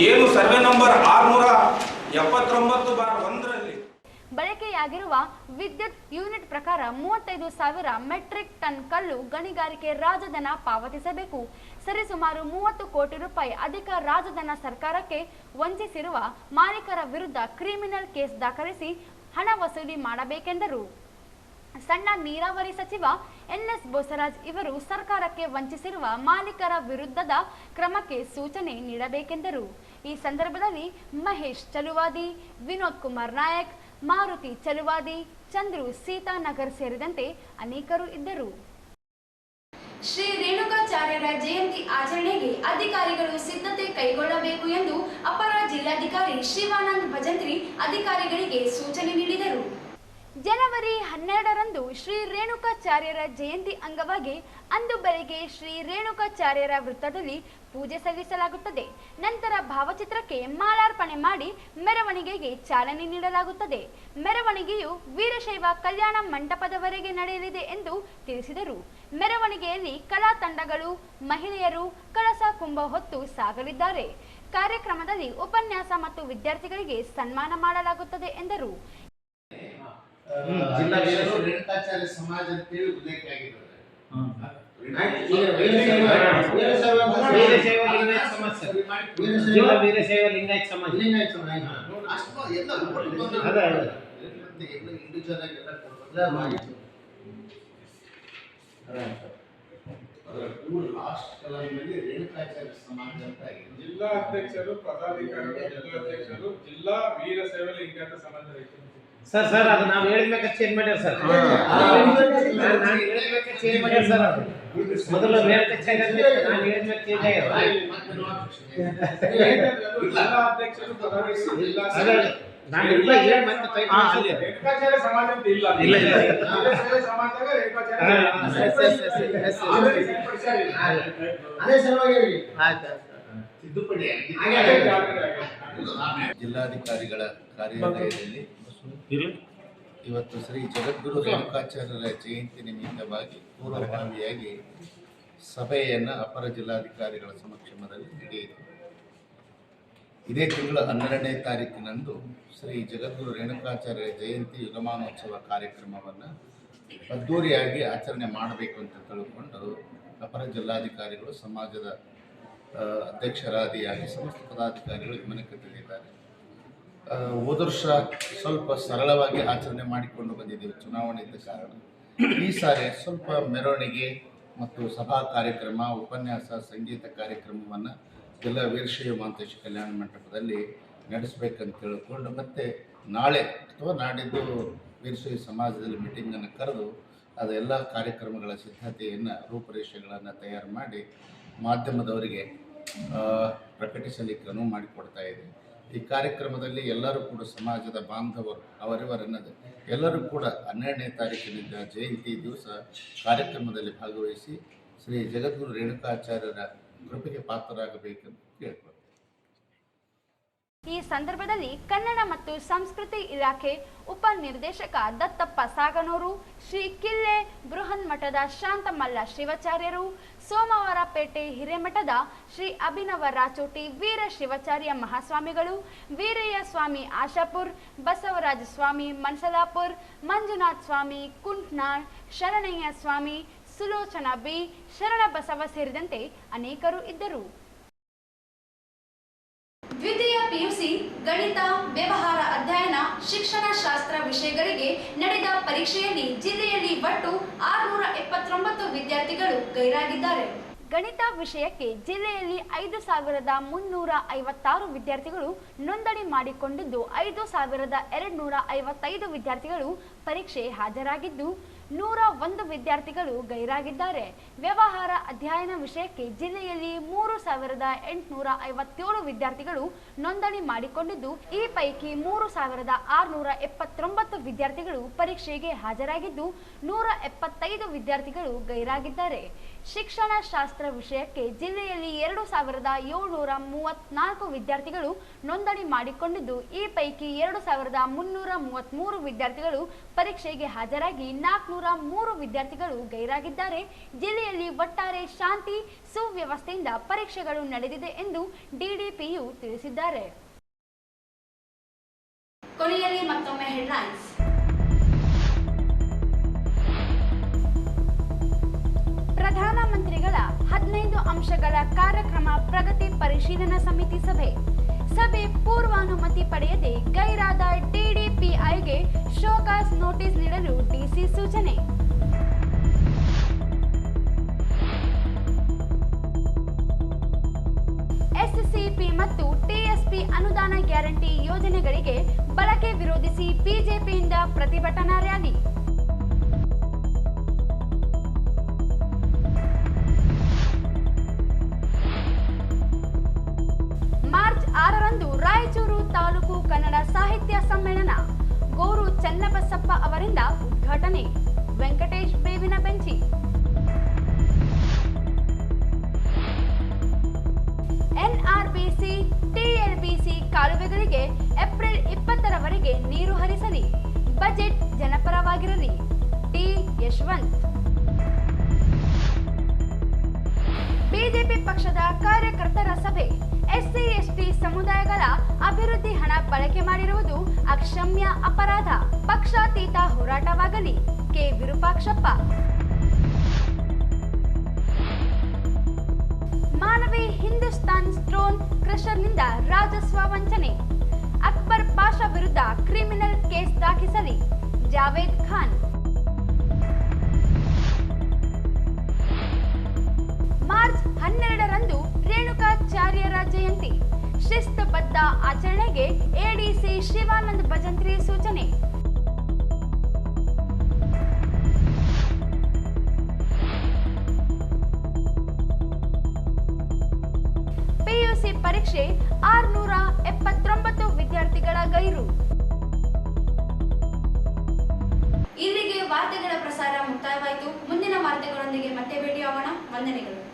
ಏನು ಸರ್ವೆ ನಂಬರ್ 679/1ರಲ್ಲಿ ಬಳಕೆಯಾಗಿರುವ ವಿದ್ಯುತ್ ಯೂನಿಟ್ ಪ್ರಕಾರ 35,000 ಮೆಟ್ರಿಕ್ ಟನ್ ಕಲ್ಲು ಗಣಿಗಾರಿಕೆ ರಾಜಧನ ಪಾವತಿಸಬೇಕು. ಸರಿಸುಮಾರು 30 ಕೋಟಿ ರೂಪಾಯಿ ಅಧಿಕ ರಾಜಧನ ಸರ್ಕಾರಕ್ಕೆ ವಂಚಿಸಿರುವ ಮಾಲೀಕರ ವಿರುದ್ಧ ಕ್ರಿಮಿನಲ್ ಕೇಸ್ ದಾಖಲಿಸಿ ಹಣ ವಸೂಲಿ ಮಾಡಬೇಕೆಂದರು. ಸಣ್ಣ ನೀರಾವರಿ ಸಚಿವ NS ಬೋಸರಾಜ್ ಇವರು ಸರ್ಕಾರಕ್ಕೆ ವಂಚಿಸಿರುವ ಮಾಲೀಕರ ವಿರುದ್ಧದ ಕ್ರಮಕ್ಕೆ ಸೂಚನೆ ನೀಡಬೇಕೆಂದರು. ಈ ಸಂದರ್ಭದಲ್ಲಿ ಮಹೇಶ್ ಚಲುವಾದಿ, ವಿನೋದ್ ಕುಮಾರ್ ನಾಯಕ್, ಮಾರುತಿ ಚಲುವಾದಿ, ಚಂದ್ರು ಸೀತಾನಗರ್ ಸೇರಿದಂತೆ ಅನೇಕರು ಇದ್ದರು. ಶ್ರೀ ರೇಣುಕಾಚಾರ್ಯರ ಜಯಂತಿ ಆಚರಣೆಗೆ ಅಧಿಕಾರಿಗಳು ಸಿದ್ಧತೆ ಕೈಗೊಳ್ಳಬೇಕು ಎಂದು ಅಪರ ಜಿಲ್ಲಾಧಿಕಾರಿ ಶಿವಾನಂದ್ ಭಜಂತ್ರಿ ಅಧಿಕಾರಿಗಳಿಗೆ ಸೂಚನೆ ನೀಡಿದರು. ಜನವರಿ 12ರಂದು ಶ್ರೀ ರೇಣುಕಾಚಾರ್ಯರ ಜಯಂತಿ ಅಂಗವಾಗಿ ಅಂದು ಬೆಳಗ್ಗೆ ಶ್ರೀ ರೇಣುಕಾಚಾರ್ಯರ ವೃತ್ತದಲ್ಲಿ ಪೂಜೆ ಸಲ್ಲಿಸಲಾಗುತ್ತದೆ. ನಂತರ ಭಾವಚಿತ್ರಕ್ಕೆ ಮಾಲಾರ್ಪಣೆ ಮಾಡಿ ಮೆರವಣಿಗೆಗೆ ಚಾಲನೆ ನೀಡಲಾಗುತ್ತದೆ. ಮೆರವಣಿಗೆಯು ವೀರಶೈವ ಕಲ್ಯಾಣ ಮಂಟಪದವರೆಗೆ ನಡೆಯಲಿದೆ ಎಂದು ತಿಳಿಸಿದರು. ಮೆರವಣಿಗೆಯಲ್ಲಿ ಕಲಾ ತಂಡಗಳು, ಮಹಿಳೆಯರು ಕಳಸ ಕುಂಭ ಹೊತ್ತು ಸಾಗಲಿದ್ದಾರೆ. ಕಾರ್ಯಕ್ರಮದಲ್ಲಿ ಉಪನ್ಯಾಸ ಮತ್ತು ವಿದ್ಯಾರ್ಥಿಗಳಿಗೆ ಸನ್ಮಾನ ಮಾಡಲಾಗುತ್ತದೆ ಎಂದರು. ರೇಣುಕಾಚಾರ್ಯ ಸಮಾಜ ಅಂತೇಳಿ ಉಲ್ಲೇಖ ಆಗಿದ್ದಾರೆ. ವೀರಶೈವ ಲಿಂಗಾಯತ ಸಮಾಜ ರೇಣುಕಾಚಾರ್ಯ ಸಮಾಜ ಅಂತ ಆಗಿದೆ. ಜಿಲ್ಲಾ ಅಧ್ಯಕ್ಷರು, ಪದಾಧಿಕಾರಿಗಳು, ಜಿಲ್ಲಾಧ್ಯಕ್ಷರು, ಜಿಲ್ಲಾ ವೀರಶೈವ ಲಿಂಗಾಯತ ಸಮಾಜ ರೈತರು. ಸರ್ ಅದು ನಾವು ಹೇಳಿದ್ಮೇಲೆ ಚೇಂಜ್ ಮಾಡ್ಯಾರ ಸರ್. ಚೇಂಜ್ ಮಾಡ್ಯಾರ ಸರ್. ಅದು ಮೊದಲು ನಾನು ಹೇಳಿದ್ಮೇಲೆ ಚೇಂಜ್ ಆಗ್ಯಾರ. ಜಿಲ್ಲಾ ಅಧ್ಯಕ್ಷರು, ಪದಾಧಿಕಾರಿಗಳು, ರೇಣುಕಾಚಾರ್ಯ ಸಮಾಜ ಅಂತ ಇಲ್ಲ. ಸಮಾಜದಾಗ ತಿದ್ದುಪಡಿ ಜಿಲ್ಲಾಧಿಕಾರಿಗಳ ಕಾರ್ಯಾಲಯದಲ್ಲಿ ಇವತ್ತು ಶ್ರೀ ಜಗದ್ಗುರು ರೇಣುಕಾಚಾರ್ಯರ ಜಯಂತಿ ನಿಮಿತ್ತವಾಗಿ ಪೂರ್ವಭಾವಿಯಾಗಿ ಸಭೆಯನ್ನು ಅಪರ ಜಿಲ್ಲಾಧಿಕಾರಿಗಳ ಸಮಕ್ಷಮದಲ್ಲಿ ನಡೆಯಿತು. ಇದೇ ತಿಂಗಳ 12ನೇ ತಾರೀಕಿನಂದು ಶ್ರೀ ಜಗದ್ಗುರು ರೇಣುಕಾಚಾರ್ಯ ಜಯಂತಿ ಯುಗಮಾನೋತ್ಸವ ಕಾರ್ಯಕ್ರಮವನ್ನು ಅದ್ದೂರಿಯಾಗಿ ಆಚರಣೆ ಮಾಡಬೇಕು ಅಂತ ತಿಳ್ಕೊಂಡು ಅಪರ ಜಿಲ್ಲಾಧಿಕಾರಿಗಳು ಸಮಾಜದ ಅಧ್ಯಕ್ಷರಾದಿಯಾಗಿ ಸಮಸ್ತ ಪದಾಧಿಕಾರಿಗಳು ಗಮನಕ್ಕೆ ತಂದಿದ್ದಾರೆ. ಹೋದ ವರ್ಷ ಸ್ವಲ್ಪ ಸರಳವಾಗಿ ಆಚರಣೆ ಮಾಡಿಕೊಂಡು ಬಂದಿದ್ದೇವೆ, ಚುನಾವಣೆ ಇದ್ದ ಕಾರಣ. ಈ ಸಾರಿ ಸ್ವಲ್ಪ ಮೆರವಣಿಗೆ ಮತ್ತು ಸಭಾ ಕಾರ್ಯಕ್ರಮ, ಉಪನ್ಯಾಸ, ಸಂಗೀತ ಕಾರ್ಯಕ್ರಮವನ್ನು ಜಿಲ್ಲಾ ವೀರಶೈವ ಮಹಾಂತೇಶ ಕಲ್ಯಾಣ ಮಂಟಪದಲ್ಲಿ ನಡೆಸಬೇಕಂತ ತಿಳ್ಕೊಂಡು ಮತ್ತೆ ನಾಳೆ ಅಥವಾ ನಾಡಿದ್ದು ವೀರಶೈವ ಸಮಾಜದಲ್ಲಿ ಮೀಟಿಂಗನ್ನು ಕರೆದು ಅದೆಲ್ಲ ಕಾರ್ಯಕ್ರಮಗಳ ಸಿದ್ಧತೆಯನ್ನು ರೂಪುರೇಷೆಗಳನ್ನು ತಯಾರು ಮಾಡಿ ಮಾಧ್ಯಮದವರಿಗೆ ಪ್ರಕಟಿಸಲಿಕ್ಕೆ ಅನುವು ಮಾಡಿಕೊಡ್ತಾ ಇದೆ. ಈ ಕಾರ್ಯಕ್ರಮದಲ್ಲಿ ಎಲ್ಲರೂ ಕೂಡ ಸಮಾಜದ ಬಾಂಧವರು ಅವರಿವರನ್ನದು ಎಲ್ಲರೂ ಕೂಡ 12ನೇ ತಾರೀಕಿನಿಂದ ಜಯಂತಿ ದಿವಸ ಕಾರ್ಯಕ್ರಮದಲ್ಲಿ ಭಾಗವಹಿಸಿ ಶ್ರೀ ಜಗದ್ಗುರು ರೇಣುಕಾಚಾರ್ಯರ ಕೃಪೆಗೆ ಪಾತ್ರರಾಗಬೇಕೆಂದು ಕೇಳ್ಕೊಳ್ತಾರೆ. ಈ ಸಂದರ್ಭದಲ್ಲಿ ಕನ್ನಡ ಮತ್ತು ಸಂಸ್ಕೃತಿ ಇಲಾಖೆ ಉಪನಿರ್ದೇಶಕ ದತ್ತಪ್ಪ ಸಾಗನೂರು, ಶ್ರೀ ಕಿಲ್ಲೆ ಬೃಹನ್ಮಠದ ಶಾಂತಮಲ್ಲ ಶಿವಾಚಾರ್ಯರು, ಸೋಮವಾರಪೇಟೆ ಹಿರೇಮಠದ ಶ್ರೀ ಅಭಿನವ ರಾಚೋಟಿ ವೀರ ಶಿವಾಚಾರ್ಯ ಮಹಾಸ್ವಾಮಿಗಳು, ವೀರಯ್ಯ ಸ್ವಾಮಿ ಆಶಾಪುರ್, ಬಸವರಾಜ ಸ್ವಾಮಿ ಮನ್ಸಲಾಪುರ್, ಮಂಜುನಾಥ್ ಸ್ವಾಮಿ ಕುಂಟ್ನಾಳ್, ಶರಣಯ್ಯ ಸ್ವಾಮಿ, ಸುಲೋಚನಾ ಬಿ, ಶರಣ ಬಸವ ಸೇರಿದಂತೆ ಅನೇಕರು ಇದ್ದರು. ದ್ವಿತೀಯ ಪಿಯುಸಿ ಗಣಿತ, ವ್ಯವಹಾರ ಅಧ್ಯಯನ, ಶಿಕ್ಷಣ ಶಾಸ್ತ್ರ ವಿಷಯಗಳಿಗೆ ನಡೆದ ಪರೀಕ್ಷೆಯಲ್ಲಿ ಜಿಲ್ಲೆಯಲ್ಲಿ ಒಟ್ಟು 679 ವಿದ್ಯಾರ್ಥಿಗಳು ಗೈರಾಗಿದ್ದಾರೆ. ಗಣಿತ ವಿಷಯಕ್ಕೆ ಜಿಲ್ಲೆಯಲ್ಲಿ 5356 ವಿದ್ಯಾರ್ಥಿಗಳು ನೋಂದಣಿ ಮಾಡಿಕೊಂಡಿದ್ದು 5255 ವಿದ್ಯಾರ್ಥಿಗಳು ಪರೀಕ್ಷೆ ಹಾಜರಾಗಿದ್ದು 101 ವಿದ್ಯಾರ್ಥಿಗಳು ಗೈರಾಗಿದ್ದಾರೆ. ವ್ಯವಹಾರ ಅಧ್ಯಯನ ವಿಷಯಕ್ಕೆ ಜಿಲ್ಲೆಯಲ್ಲಿ 3857 ವಿದ್ಯಾರ್ಥಿಗಳು ನೋಂದಣಿ ಮಾಡಿಕೊಂಡಿದ್ದು ಈ ಪೈಕಿ 3679 ವಿದ್ಯಾರ್ಥಿಗಳು ಪರೀಕ್ಷೆಗೆ ಹಾಜರಾಗಿದ್ದು 175 ವಿದ್ಯಾರ್ಥಿಗಳು ಗೈರಾಗಿದ್ದಾರೆ. ಶಿಕ್ಷಣ ಶಾಸ್ತ್ರ ವಿಷಯಕ್ಕೆ ಜಿಲ್ಲೆಯಲ್ಲಿ 2734 ವಿದ್ಯಾರ್ಥಿಗಳು ನೋಂದಣಿ ಮಾಡಿಕೊಂಡಿದ್ದು ಈ ಪೈಕಿ 2333 ವಿದ್ಯಾರ್ಥಿಗಳು ಪರೀಕ್ಷೆಗೆ ಹಾಜರಾಗಿ 403 ವಿದ್ಯಾರ್ಥಿಗಳು ಗೈರಾಗಿದ್ದಾರೆ. ಜಿಲ್ಲೆಯಲ್ಲಿ ಒಟ್ಟಾರೆ ಶಾಂತಿ ಸುವ್ಯವಸ್ಥೆಯಿಂದ ಪರೀಕ್ಷೆಗಳು ನಡೆದಿದೆ ಎಂದು ಡಿಡಿಪಿಯು ತಿಳಿಸಿದ್ದಾರೆ. ಕೊನೆಯಲ್ಲಿ ಮತ್ತೊಮ್ಮೆ ಹೆಡ್ಲೈನ್ಸ್. ಪ್ರಧಾನಮಂತ್ರಿಗಳ 15 ಅಂಶಗಳ ಕಾರ್ಯಕ್ರಮ ಪ್ರಗತಿ ಪರಿಶೀಲನಾ ಸಮಿತಿ ಸಭೆ ಪೂರ್ವಾನುಮತಿ ಪಡೆಯದೆ ಗೈರಾದ ಡಿಡಿಪಿಐಗೆ ಶೋಕಾಸ್ ನೋಟಿಸ್ ನೀಡಲು ಡಿಸಿ ಸೂಚನೆ. ಎಸ್ಸಿಪಿ ಮತ್ತು ಟಿಎಸ್ಪಿ ಅನುದಾನ ಗ್ಯಾರಂಟಿ ಯೋಜನೆಗಳಿಗೆ ಬಳಕೆ ವಿರೋಧಿಸಿ ಬಿಜೆಪಿಯಿಂದ ಪ್ರತಿಭಟನಾ ರ್ಯಾಲಿ. ಮಾರ್ಚ್ 6ರಂದು ರಾಯಚೂರು ತಾಲೂಕು ಕನ್ನಡ ಸಾಹಿತ್ಯ ಸಮ್ಮೇಳನ ಗೋರು ಚನ್ನಬಸಪ್ಪ ಅವರಿಂದ ಉದ್ಘಾಟನೆ. ವೆಂಕಟೇಶ್ ಬೇವಿನ ಬೆಂಚಿ. ಎನ್ಆರ್ಬಿಸಿ ಟಿಎಲ್ಬಿಸಿ ಕಾಲುವೆಗಳಿಗೆ ಏಪ್ರಿಲ್ 20ರವರೆಗೆ ನೀರು ಹರಿಸಲಿ. ಬಜೆಟ್ ಜನಪರವಾಗಿರಲಿ. ಟಿ ಯಶವಂತ್. ಬಿಜೆಪಿ ಪಕ್ಷದ ಕಾರ್ಯಕರ್ತರ ಸಭೆ. ಎಸ್ಸಿ ಎಸ್ಟಿ ಸಮುದಾಯಗಳ ಅಭಿವೃದ್ಧಿ ಹಣ ಬಳಕೆ ಮಾಡಿರುವುದು ಅಕ್ಷಮ್ಯ ಅಪರಾಧ. ಪಕ್ಷಾತೀತ ಹೋರಾಟವಾಗಲಿ. ಕೆ ವಿರೂಪಾಕ್ಷಪ್ಪ. ಮಾನವಿ ಹಿಂದೂಸ್ತಾನ್ ಸ್ಟೋನ್ ಕ್ರಷರ್ನಿಂದ ರಾಜಸ್ವ ವಂಚನೆ. ಅಕ್ಬರ್ ಪಾಷಾ ವಿರುದ್ಧ ಕ್ರಿಮಿನಲ್ ಕೇಸ್ ದಾಖಲಿಸಲಿ. ಜಾವೇದ್ ಖಾನ್. ಮಾರ್ಚ್ 12ರಂದು ರೇಣುಕಾಚಾರ್ಯರ ಜಯಂತಿ. ಶಿಸ್ತುಬದ್ಧ ಆಚರಣೆಗೆ ಎಡಿಸಿ ಶಿವಾನಂದ್ ಭಜಂತ್ರಿ ಸೂಚನೆ. ಪಿಯುಸಿ ಪರೀಕ್ಷೆ 679 ವಿದ್ಯಾರ್ಥಿಗಳ ಗೈರು. ಮುಕ್ತಾಯವಾಯಿತು. ಮುಂದಿನ ವಾರ್ತೆಗಳೊಂದಿಗೆ ಮತ್ತೆ ಭೇಟಿಯಾಗೋಣ. ವಂದನೆಗಳು.